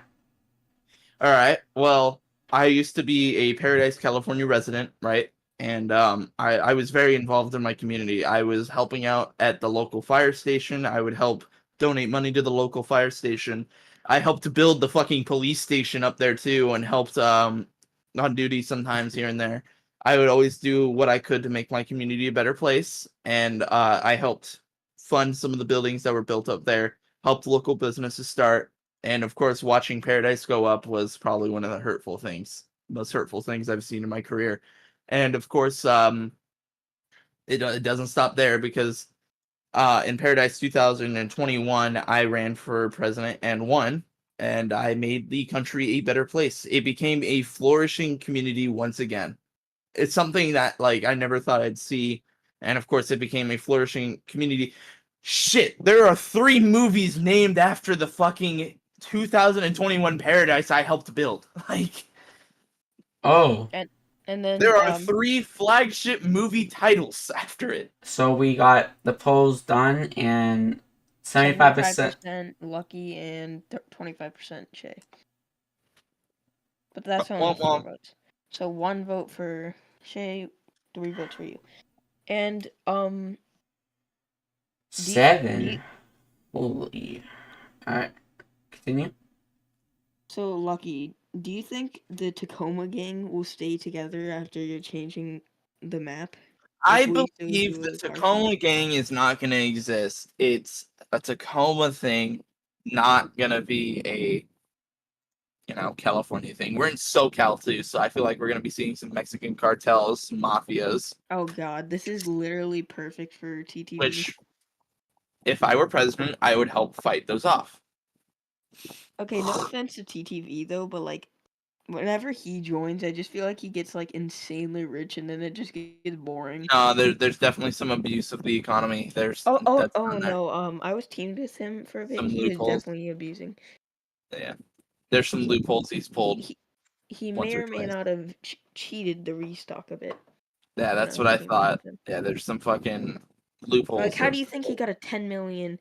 All right. Well, I used to be a Paradise, California resident, right? And I was very involved in my community. I was helping out at the local fire station. I would help donate money to the local fire station. I helped to build the fucking police station up there too, and helped on duty sometimes here and there. I would always do what I could to make my community a better place, and I helped fund some of the buildings that were built up there, helped local businesses start, and of course, watching Paradise go up was probably one of the most hurtful things I've seen in my career. And of course, it doesn't stop there because in Paradise 2021, I ran for president and won, and I made the country a better place. It became a flourishing community once again. It's something that like I never thought I'd see, and of course, it became a flourishing community. Shit, there are 3 movies named after the fucking 2021 Paradise I helped build. Like, Oh, And then there are 3 flagship movie titles after it. so we got the polls done, and 75%. 75% Lucky and 25% Shay. But that's only Womp 4 womp. votes. So 1 vote for Shay, 3 votes for you. And do you- 7. Holy. All right. Continue. so Lucky, do you think the Tacoma gang will stay together after you're changing the map? I Like, will you still believe do the a car Tacoma gang is not going to exist. It's a Tacoma thing, not going to be a California thing. We're in SoCal too, so I feel like we're going to be seeing some Mexican cartels, some mafias, Oh god, this is literally perfect for TTV. which if I were president, I would help fight those off. Okay, no offense to TTV though, but like whenever he joins, I just feel like he gets like insanely rich and then it just gets boring. There's definitely some abuse of the economy. That's Oh on there. no, I was teamed with him for a bit. Some He was loopholes. definitely abusing. Yeah, there's some loopholes he's pulled He once may or or may twice. not have cheated the restock a bit Yeah, when that's I what was I teaming up thought. with him. Yeah, there's some fucking Like, loopholes. how do you think he got a $10 million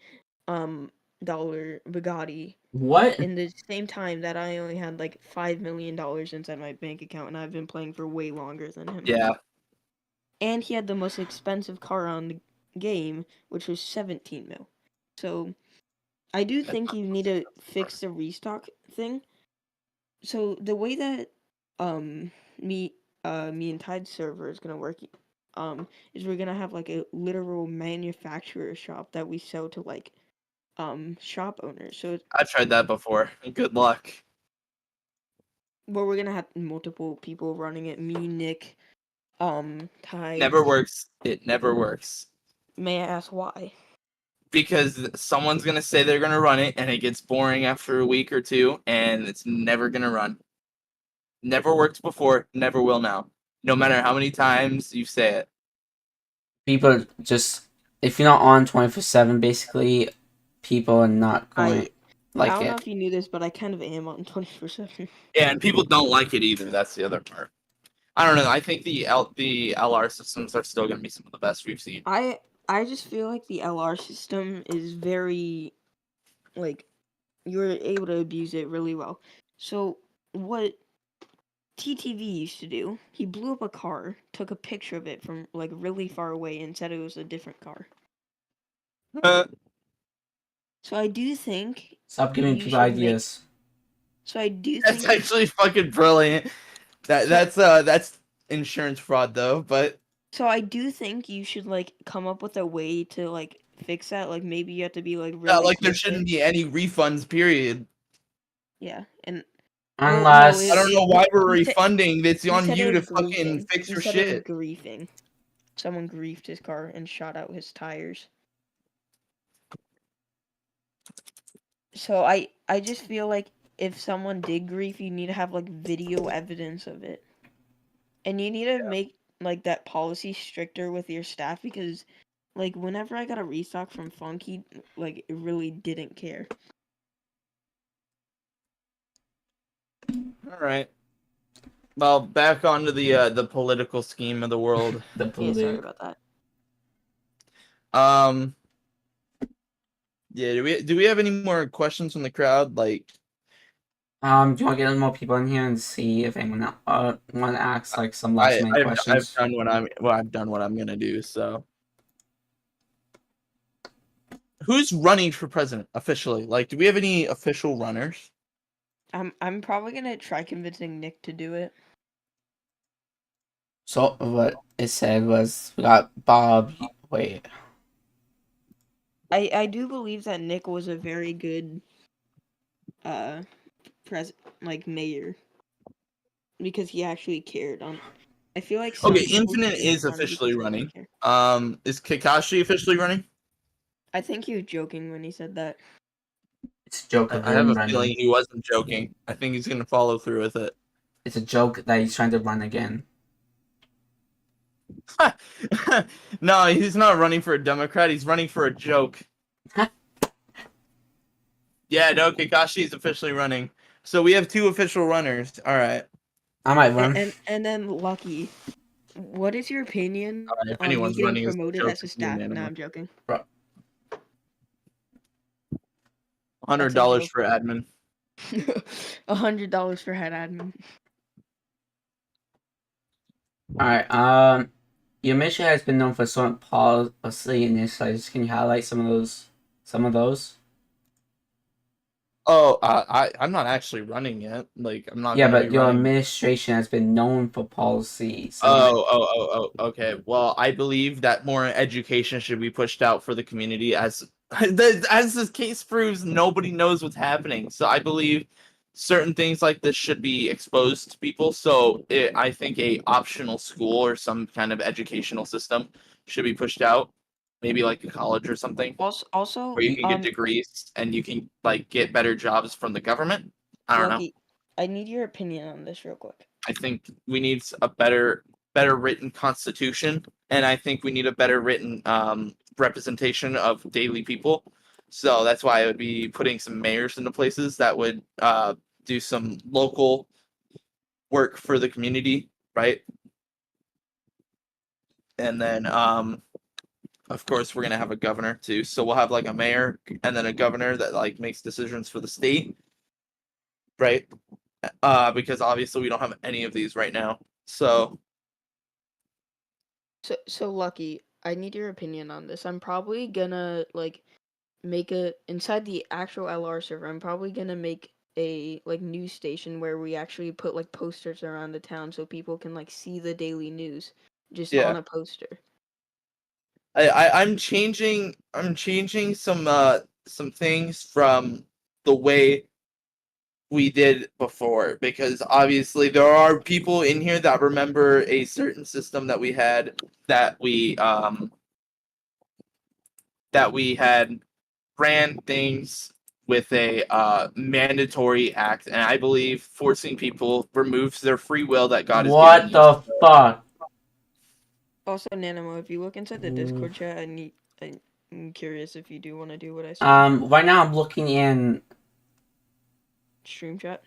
dollar Bugatti What? in the same time that I only had like $5 million inside my bank account and I've been playing for way longer than him? Yeah, And he had the most expensive car on the game, which was 17 mil. So I do think you need to fix the restock thing. So the way that um me me and Tide server is gonna work is we're gonna have like a literal manufacturer shop that we sell to like shop owners. So I've tried that before. Good luck. where we're gonna have multiple people running it. Me, Nick, Tide. Never works. It never works. May I ask why? Because someone's gonna say they're gonna run it, and it gets boring after a week or two, and it's never gonna run. Never worked before. Never will now. No matter how many times you say it. People just, if you're not on 24/7, basically, people are not going I like don't know it. if you knew this, but I kind of am on 24/7. Yeah, and people don't like it either. That's the other part. I don't know. I think the LR systems are still gonna be some of the best we've seen. I just feel like the LR system is very like you're able to abuse it really well. So what TTV used to do, he blew up a car, took a picture of it from like really far away and said it was a different car. So I do think Stop giving you people should make ideas. so I do That's think actually fucking brilliant. That's insurance fraud though, but so I do think you should like come up with a way to like fix that. Like maybe you have to be like really like there specific. shouldn't be any refunds. Period. Yeah, and well, no, Unless I don't know why we're he said refunding. It's he on said it you was to fucking griefing. fix He your said it was shit. griefing. Someone griefed his car and shot out his tires. So I just feel like if someone did grief, you need to have like video evidence of it. And you need to make like that policy stricter with your staff because Like whenever I got a restock from Funky, like it really didn't care. All right. Well, back onto the political scheme of the world. The Yeah, sorry blue. about that. Yeah. Do we have any more questions from the crowd? Like, Do you want to get more people in here and see if anyone want to ask like some last minute I've questions? done I've done what I'm gonna do. So, who's running for president officially? Like, do we have any official runners? I'm probably gonna try convincing Nick to do it. So what it said was we got Bob. Wait, I do believe that Nick was a very good like mayor because he actually cared on. I feel like some Okay, people Infinite didn't is run officially because they didn't running. care. Is Kakashi officially running? I think he was joking when he said that. it's a joke of I have him a feeling running. he wasn't joking. I think he's gonna follow through with it. It's a joke that he's trying to run again. No, he's not running for a Democrat. He's running for a joke. Yeah, no, Kakashi's officially running. So we have 2 official runners. All right. I might run. And then Lucky, what is your opinion If on me anyone's getting running, it's a promoted joke as a to you, staff? No, Anima. I'm joking. $100 for admin. $100 for head admin. All right. Your mission has been known for some policy initiatives. Can you highlight some of those? Some of those? Oh, I'm not actually running yet. Like, I'm not Yeah, gonna be but your running. administration has been known for policy. Okay. Well, I believe that more education should be pushed out for the community, as as this case proves, nobody knows what's happening. So I believe certain things like this should be exposed to people. So I think a optional school or some kind of educational system should be pushed out, maybe like a college or something, Also, where you can get degrees and you can like get better jobs from the government. I don't know. Lucky, I need your opinion on this real quick. I think we need a better written constitution, and I think we need a better written representation of daily people. So that's why I would be putting some mayors into places that would do some local work for the community, right? And then of course we're gonna have a governor too. So we'll have like a mayor and then a governor that like makes decisions for the state, right? Because obviously we don't have any of these right now. So So Lucky, I need your opinion on this. I'm probably gonna like make a inside the actual LR server. I'm probably gonna make a like news station where we actually put like posters around the town so people can like see the daily news just yeah. on a poster. I'm changing some things from the way we did before, because obviously there are people in here that remember a certain system that we had, that we had ran things with a mandatory act, and I believe forcing people removes their free will that God has given What you. the fuck? Also, Nanimo, if you look inside the Discord chat, I'm curious if you do want to do what I said. Right now I'm looking in. Stream chat.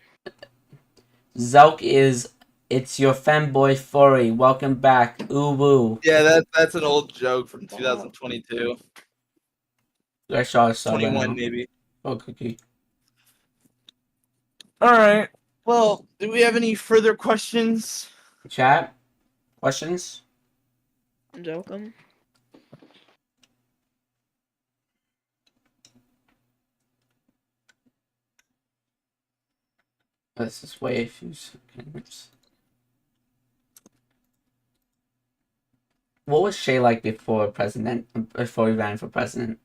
Zelk is. It's your fanboy furry. Welcome back. Ooh woo. Yeah, that's an old joke from 2022, I saw a sub right 21 now. maybe. Oh, cookie. All right. Well, do we have any further questions? Chat? Questions? Welcome. Let's just wait a few seconds. What was Shay like before he ran for president?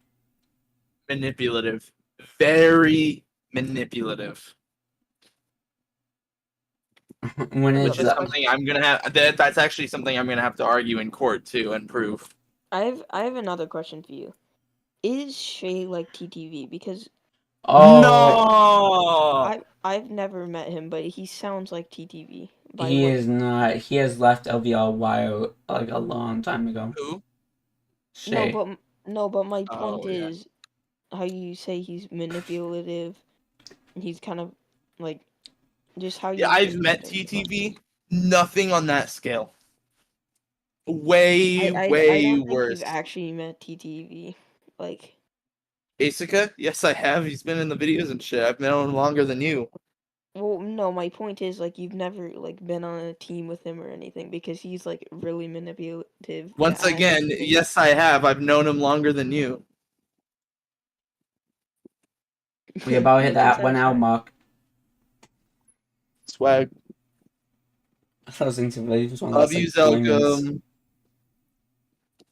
Manipulative. Very manipulative. Which is something I'm gonna have. That's actually something I'm gonna have to argue in court too and prove. I have another question for you. Is Shay like TTV? Because No. I've never met him, but he sounds like TTV. He is not. He has left LVR like a long time ago. Who? Shay. But my point Oh, yeah. is how you say he's manipulative. He's kind of like just how Yeah, you I've explained met things about him. TTV. Nothing on that scale. Way, I way don't think you've worse. actually met TTV. Like, Asika? Yes, I have. He's been in the videos and shit. I've known him longer than you. well, no, my point is like you've never like been on a team with him or anything because he's like really manipulative to Once add again, things. yes, I have. I've known him longer than you. We about to hit Me that inside 1 hour swag. mark. Swag. I thought things were just one Love last you, like 20 minutes. Zelcom.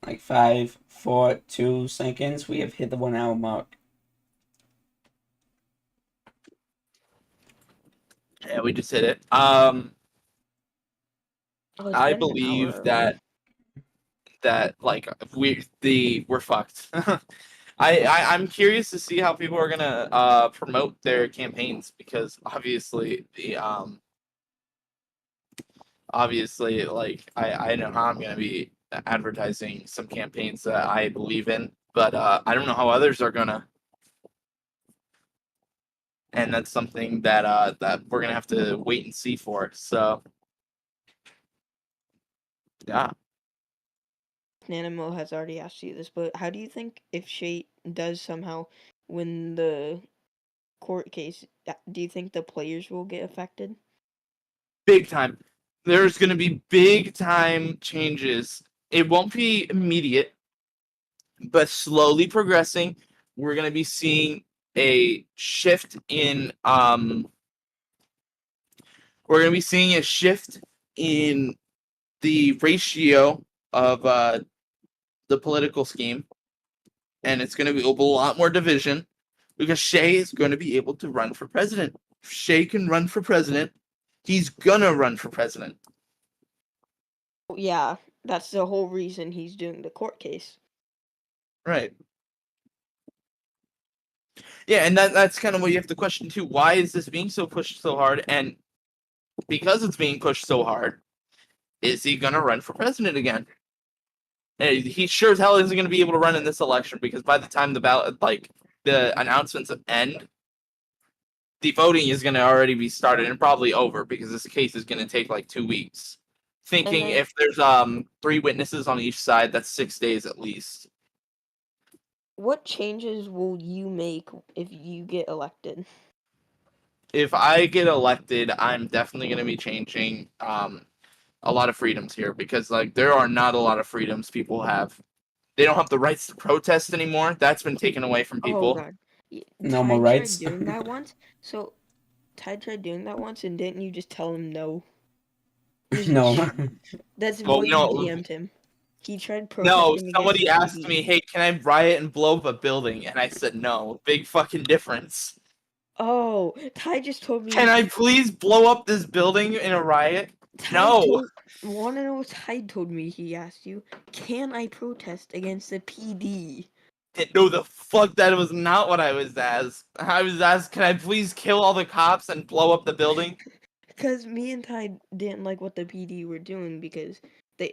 Like 5, 4, 2 seconds. We have hit the 1 hour mark. Yeah, we just hit it. Oh, it's I been an hour believe already. that like we're fucked. I'm curious to see how people are gonna promote their campaigns because obviously like I know how I'm gonna be advertising some campaigns that I believe in, but I don't know how others are gonna, and that's something that we're gonna have to wait and see for. So yeah. Nanimo has already asked you this, but how do you think if Shay does somehow win the court case, do you think the players will get affected? Big time. There's going to be big time changes. It won't be immediate, but slowly progressing. We're going to be seeing a shift in we're going to be seeing a shift in the ratio of the political scheme, and it's going to be a lot more division because Shay is going to be able to run for president. If Shay can run for president, he's gonna run for president. Yeah, that's the whole reason he's doing the court case. Right. Yeah, and that's kind of what you have to question too. Why is this being so pushed so hard? And because it's being pushed so hard, is he gonna run for president again? And he sure as hell isn't gonna be able to run in this election because by the time the ballot, like the announcements end, the voting is gonna already be started and probably over because this case is gonna take like 2 weeks. And Thinking then if there's 3 witnesses on each side, that's 6 days at least. what changes will you make if you get elected? If I get elected, I'm definitely going to be changing a lot of freedoms here because like there are not a lot of freedoms people have. They don't have the rights to protest anymore. That's been taken away from Oh people. god. No more Ty tried rights. doing that once. So Ty tried doing that once and didn't you just tell him no? No. That's Well, what you DM'd him. He tried no. protesting against the Somebody asked PD. me, "Hey, can I riot and blow up a building?" And I said, "No." Big fucking difference. Oh, Ty just told me. Can I please blow up this building in a riot? Ty No. told. Wanna know what Ty told me? He asked you, "Can I protest against the PD?" No, the fuck, that was not what I was asked. I was asked, "Can I please kill all the cops and blow up the building?" Because me and Ty didn't like what the PD were doing because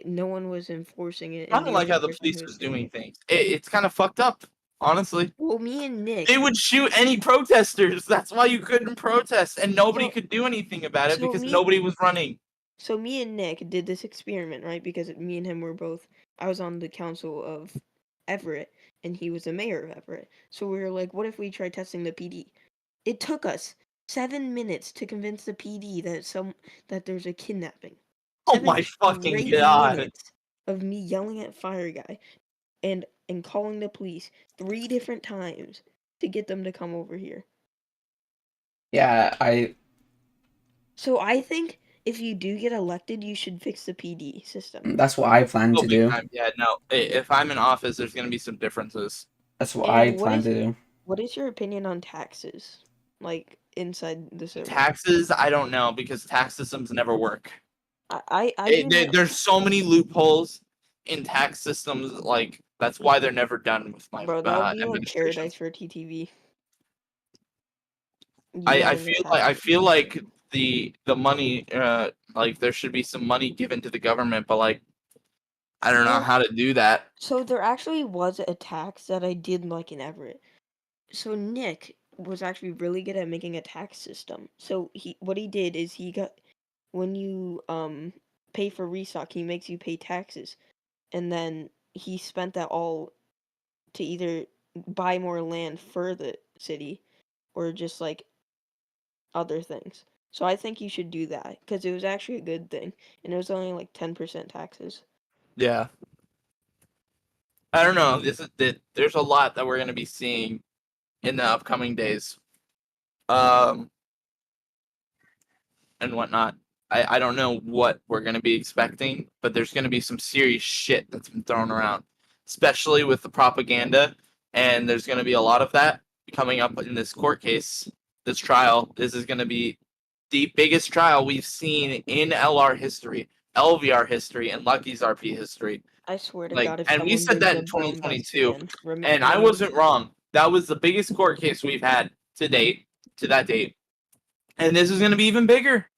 no one was enforcing it, I and don't the like only how the person who police was was doing doing it. things. It's kind of fucked up, honestly. Well, me and Nick. They would shoot any protesters. That's why you couldn't protest, and nobody So, could do anything about it so because me, nobody was running. so me and Nick did this experiment, right? Because me and him were both. I was on the council of Everett, and he was the mayor of Everett. So we were like, what if we tried testing the PD? It took us 7 minutes to convince the PD that there's a kidnapping. Oh Seven my fucking straight god! minutes of me yelling at Fire Guy and calling the police 3 different times to get them to come over here. Yeah, So I think if you do get elected, you should fix the PD system. that's what I plan Oh, to big do. time. Yeah, no. If I'm in office, there's gonna be some differences. That's what I And plan to do. what is your opinion on taxes? Like inside the server? Taxes, I don't know because tax systems never work. I do know. There's so many loopholes in tax systems. Like that's why they're never done with my Bro, that would be like administrations. paradise for TTV. I Yelling at feel like taxes. the money like there should be some money given to the government, but like I don't know Well- how to do that. So there actually was a tax that I did like in Everett. So Nick was actually really good at making a tax system. So what he did is he got when you pay for restock, he makes you pay taxes, and then he spent that all to either buy more land for the city or just like other things. So I think you should do that because it was actually a good thing, and it was only like 10% taxes. Yeah. I don't know. There's a lot that we're gonna be seeing in the upcoming days. And whatnot. I don't know what we're gonna be expecting, but there's gonna be some serious shit that's been thrown around, especially with the propaganda, and there's gonna be a lot of that coming up in this court case, this trial. This is gonna be the biggest trial we've seen in LR history, LVR history, and Lucky's RP history. I swear to Like, God, if and we someone said brings that a in bomb vest 2022, again, and I wasn't wrong. That was the biggest court case we've had to that date, and this is gonna be even bigger.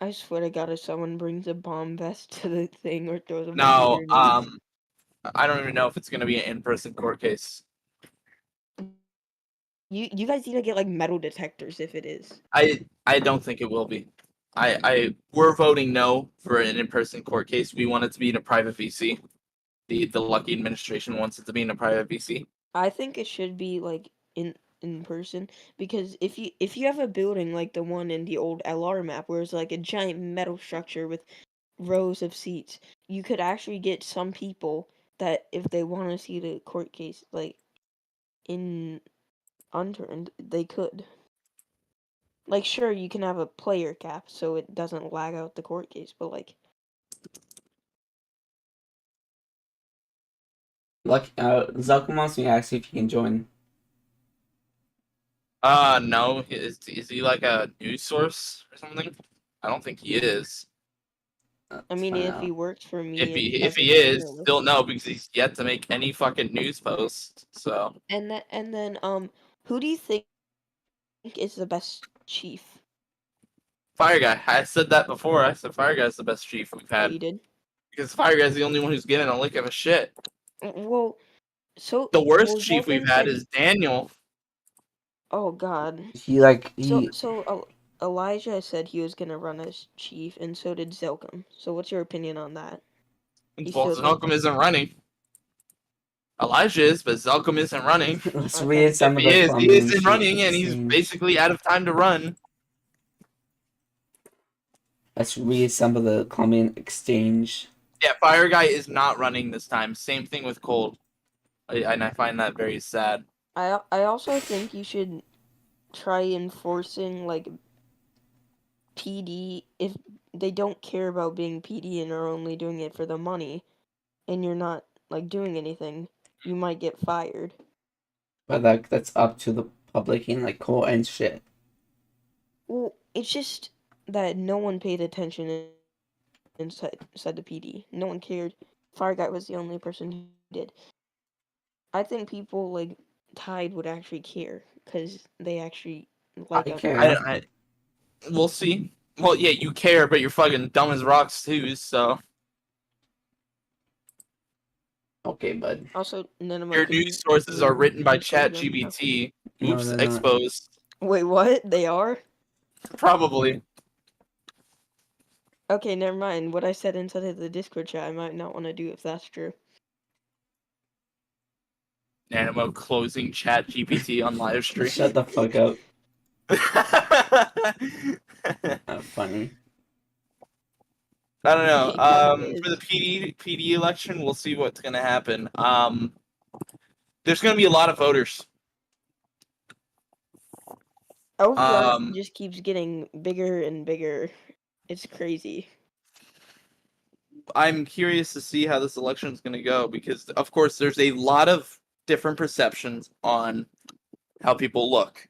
I swear to God, if someone brings a bomb vest to the thing or throws a bunch of No, grenades. I don't even know if it's gonna be an in-person court case. You guys need to get like metal detectors if it is. I don't think it will be. We're voting no for an in-person court case. We want it to be in a private VC. The Lucky administration wants it to be in a private VC. I think it should be like in person because if you have a building like the one in the old LR map where it's like a giant metal structure with rows of seats, you could actually get some people that if they want to see the court case like in unturned, they could. Like sure, you can have a player cap so it doesn't lag out the court case, but like Zelka wants me to ask you if you can join. No. Is he like a news source or something? I don't think he is. I Let's mean find if he out. works for me If as a he is, journalist. still no, because he's yet to make any fucking news post. So And then who do you think is the best chief? Fire Guy. I said that before. I said Fire Guy's the best chief we've Oh, had you did? because Fire Guy's the only one who's getting a lick of a shit. Well, so The worst well chief we've Zelkin had said is Daniel. oh God. So Elijah said he was gonna run as chief, and so did Zelkum. So what's your opinion on that? You Well, still think? Zelkum isn't running. Elijah is, but Zelkum isn't running. Let's Okay. read some If of he the is, he Colombian isn't running, and he's exchange. basically out of time to run. Let's read some of the Colombian exchange. Yeah, Fire Guy is not running this time. Same thing with Cold. And I find that very sad. I also think you should try enforcing like PD if they don't care about being PD and are only doing it for the money, and you're not like doing anything, you might get fired. But that's up to the public and like court and shit. Well, it's just that no one paid attention inside the PD. No one cared. Fire Guy was the only person who did. I think people like Tide would actually care because they actually like I a care. We'll see. Well, yeah, you care, but you're fucking dumb as rocks too. So Okay, bud. Also, Nenema, your could you news sources are written by Discord them? Okay. ChatGPT. No, Oops, they're not. exposed. Wait, what? They are? Probably. Okay, never mind. What I said inside of the Discord chat, I might not want to do if that's true. Nanimo closing ChatGPT on live stream. Shut the fuck up. Funny. I don't know. It kind of is. For the PD election, we'll see what's gonna happen. There's gonna be a lot of voters. LVR just keeps getting bigger and bigger. It's crazy. I'm curious to see how this election is gonna go because, of course, there's a lot of different perceptions on how people look.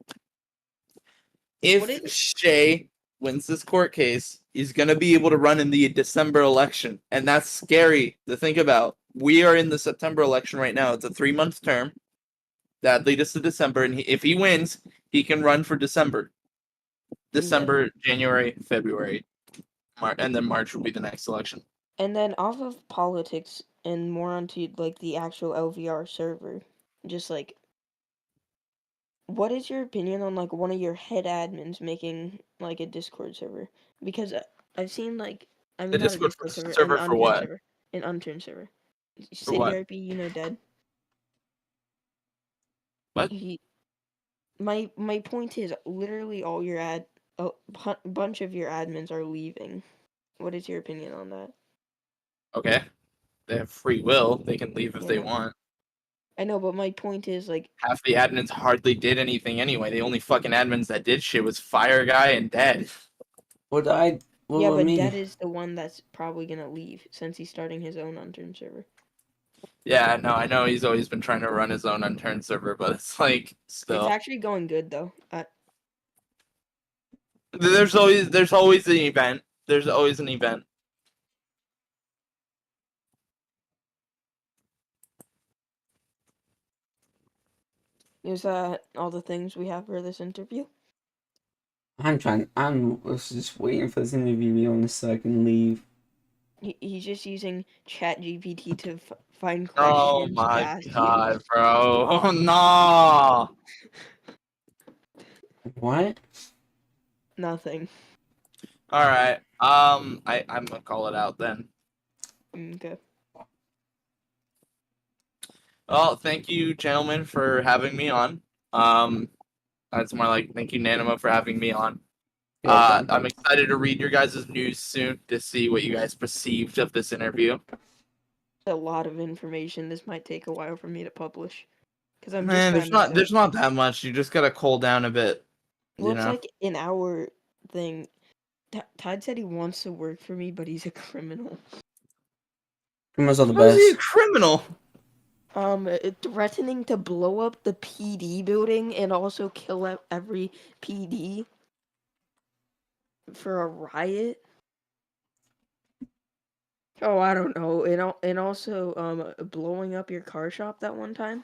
If Shay wins this court case, he's going to be able to run in the December election. And that's scary to think about. We are in the September election right now. It's a 3-month term. That leads us to December. And if he wins, he can run for December. December, January, February. And then March will be the next election. And then off of politics and more onto like the actual LVR server, just like what is your opinion on like one of your head admins making like a Discord server? Because I've seen like I The mean not a Discord Discord server, an server for unturned what? server, an unturned server. For City what? RP, you know, dead. What? He, my point is literally all your bunch of your admins are leaving. What is your opinion on that? Okay. They have free will. They can leave if You they know, want. I know, but my point is like Half the admins hardly did anything anyway. The only fucking admins that did shit was Fire Guy and Dead. What yeah, about but me? Dead is the one that's probably gonna leave since he's starting his own unturned server. Yeah, no, I know he's always been trying to run his own unturned server, but it's like It's still. actually going good though. There's always an event. There's always an event. Is that all the things we have for this interview? I was just waiting for this interview to be on so I can leave. He's just using ChatGPT to find Oh questions to my ask you. god, bro. Oh no. What? Nothing. Alright. I'm gonna call it out then. Okay. Well, thank you, gentlemen, for having me on. That's more like thank you, Nanimo, for having me on. You're welcome. I'm excited to read your guys' news soon to see what you guys perceived of this interview. A lot of information. This might take a while for me to publish because I'm just Man, trying to set. there's not that much. You just gotta cool down a bit. Well, You it's know. like an hour thing. Todd said he wants to work for me, but he's a criminal. Criminals are the How is he a best. criminal? Threatening to blow up the PD building and also kill every PD for a riot. Oh, I don't know. And also blowing up your car shop that one time.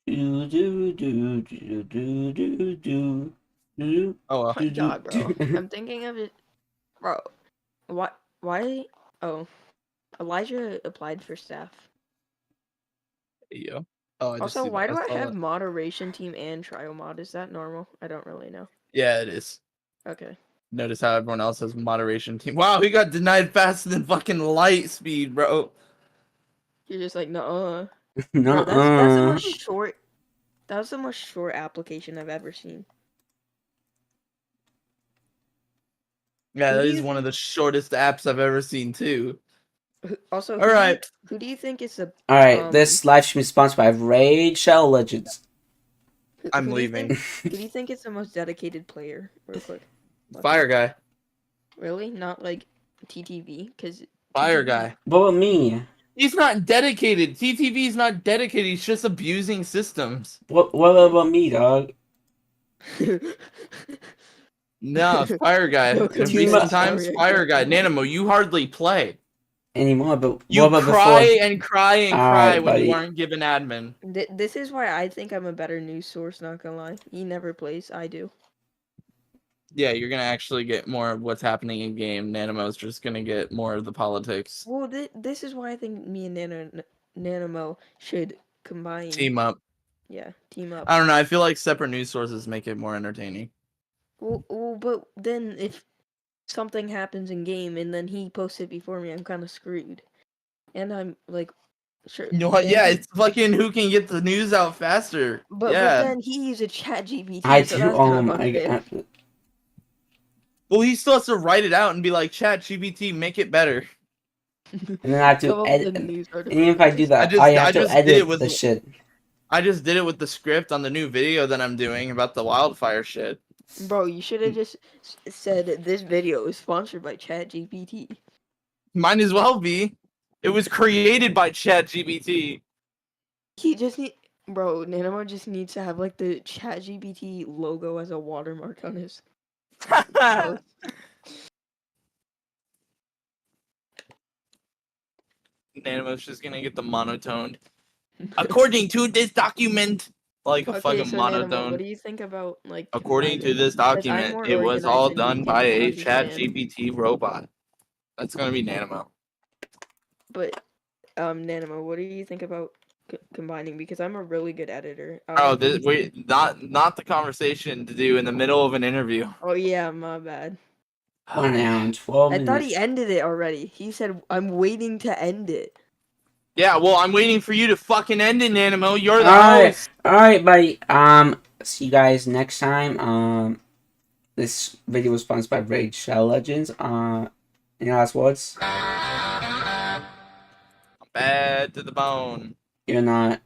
Do do do do do do do do. Oh well. My God, bro. I'm thinking of it, bro. Why? Oh, Elijah applied for staff. Yo. Oh, I just Also, see that. why I do I saw have that. moderation team and trial mod? Is that normal? I don't really know. Yeah, it is. Okay. Notice how everyone else has moderation team. Wow, he got denied faster than fucking light speed, bro. You're just like, no, bro. That's the Nuh-uh. most short. That was the most short application I've ever seen. Yeah, Who that do is you one of the shortest apps I've ever seen too. also All right. who do you think is the Alright, this live stream is sponsored by Raid Shadow Legends. I'm who do you leaving. think who do you think is the most dedicated player? Real quick. Fire guy. Really? Not like TTV? Because Fire TTV. guy. What about me? He's not dedicated. TTV is not dedicated. He's just abusing systems. What about me, dog? No, Fire guy. No In Team recent up. commitment. times, Sorry, I Fire can't. guy. Nanimo, you hardly play. Anymore, but what You about cry before? and cry and cry Alright, when you buddy. aren't given admin. This is why I think I'm a better news source. Not gonna lie, he never plays. I do. Yeah, you're gonna actually get more of what's happening in game. Nanimo's just gonna get more of the politics. Well, this is why I think me and Nanamo should combine. Team up. Yeah, team up. I don't know. I feel like separate news sources make it more entertaining. Well, but then if something happens in game and then he posts it before me, I'm kind of screwed. And I'm like, sure. You know what? And Yeah, it's fucking who can get the news out faster. but Yeah. then he uses ChatGPT, I so do. that's kind of unfair. Well, he still has to write it out and be like, Chat GBT, make it better. And then I have to Come up with edit. the news And even if I do articles. that, I have to just did it edit with the shit. I just did it with the script on the new video that I'm doing about the wildfire shit. Bro, you should have just said this video is sponsored by ChatGPT. Might as well be. It was created by Chat GBT. He just need, bro. Nanamo just needs to have like the ChatGPT logo as a watermark on his post. Nanimo's just gonna get the monotoned. According to this document, like a Okay, fucking so Nanamo, monotone. what do you think about like According to combining? this 'Cause I'm document, more it was all organized than you done by can a Chat understand. GPT robot. That's gonna be Nanamo. But Nanamo, what do you think about combining? Because I'm a really good editor. Oh, wait, not the conversation to do in the middle of an interview. Oh yeah, my bad. 1 hour and 12 I thought minutes. he ended it already. He said, "I'm waiting to end it." Yeah, well, I'm waiting for you to fucking end it, Nanamo. You're the Alright, host. alright, buddy. See you guys next time. This video was sponsored by Raid Shell Legends. Any last words? Bad to the bone. You're not.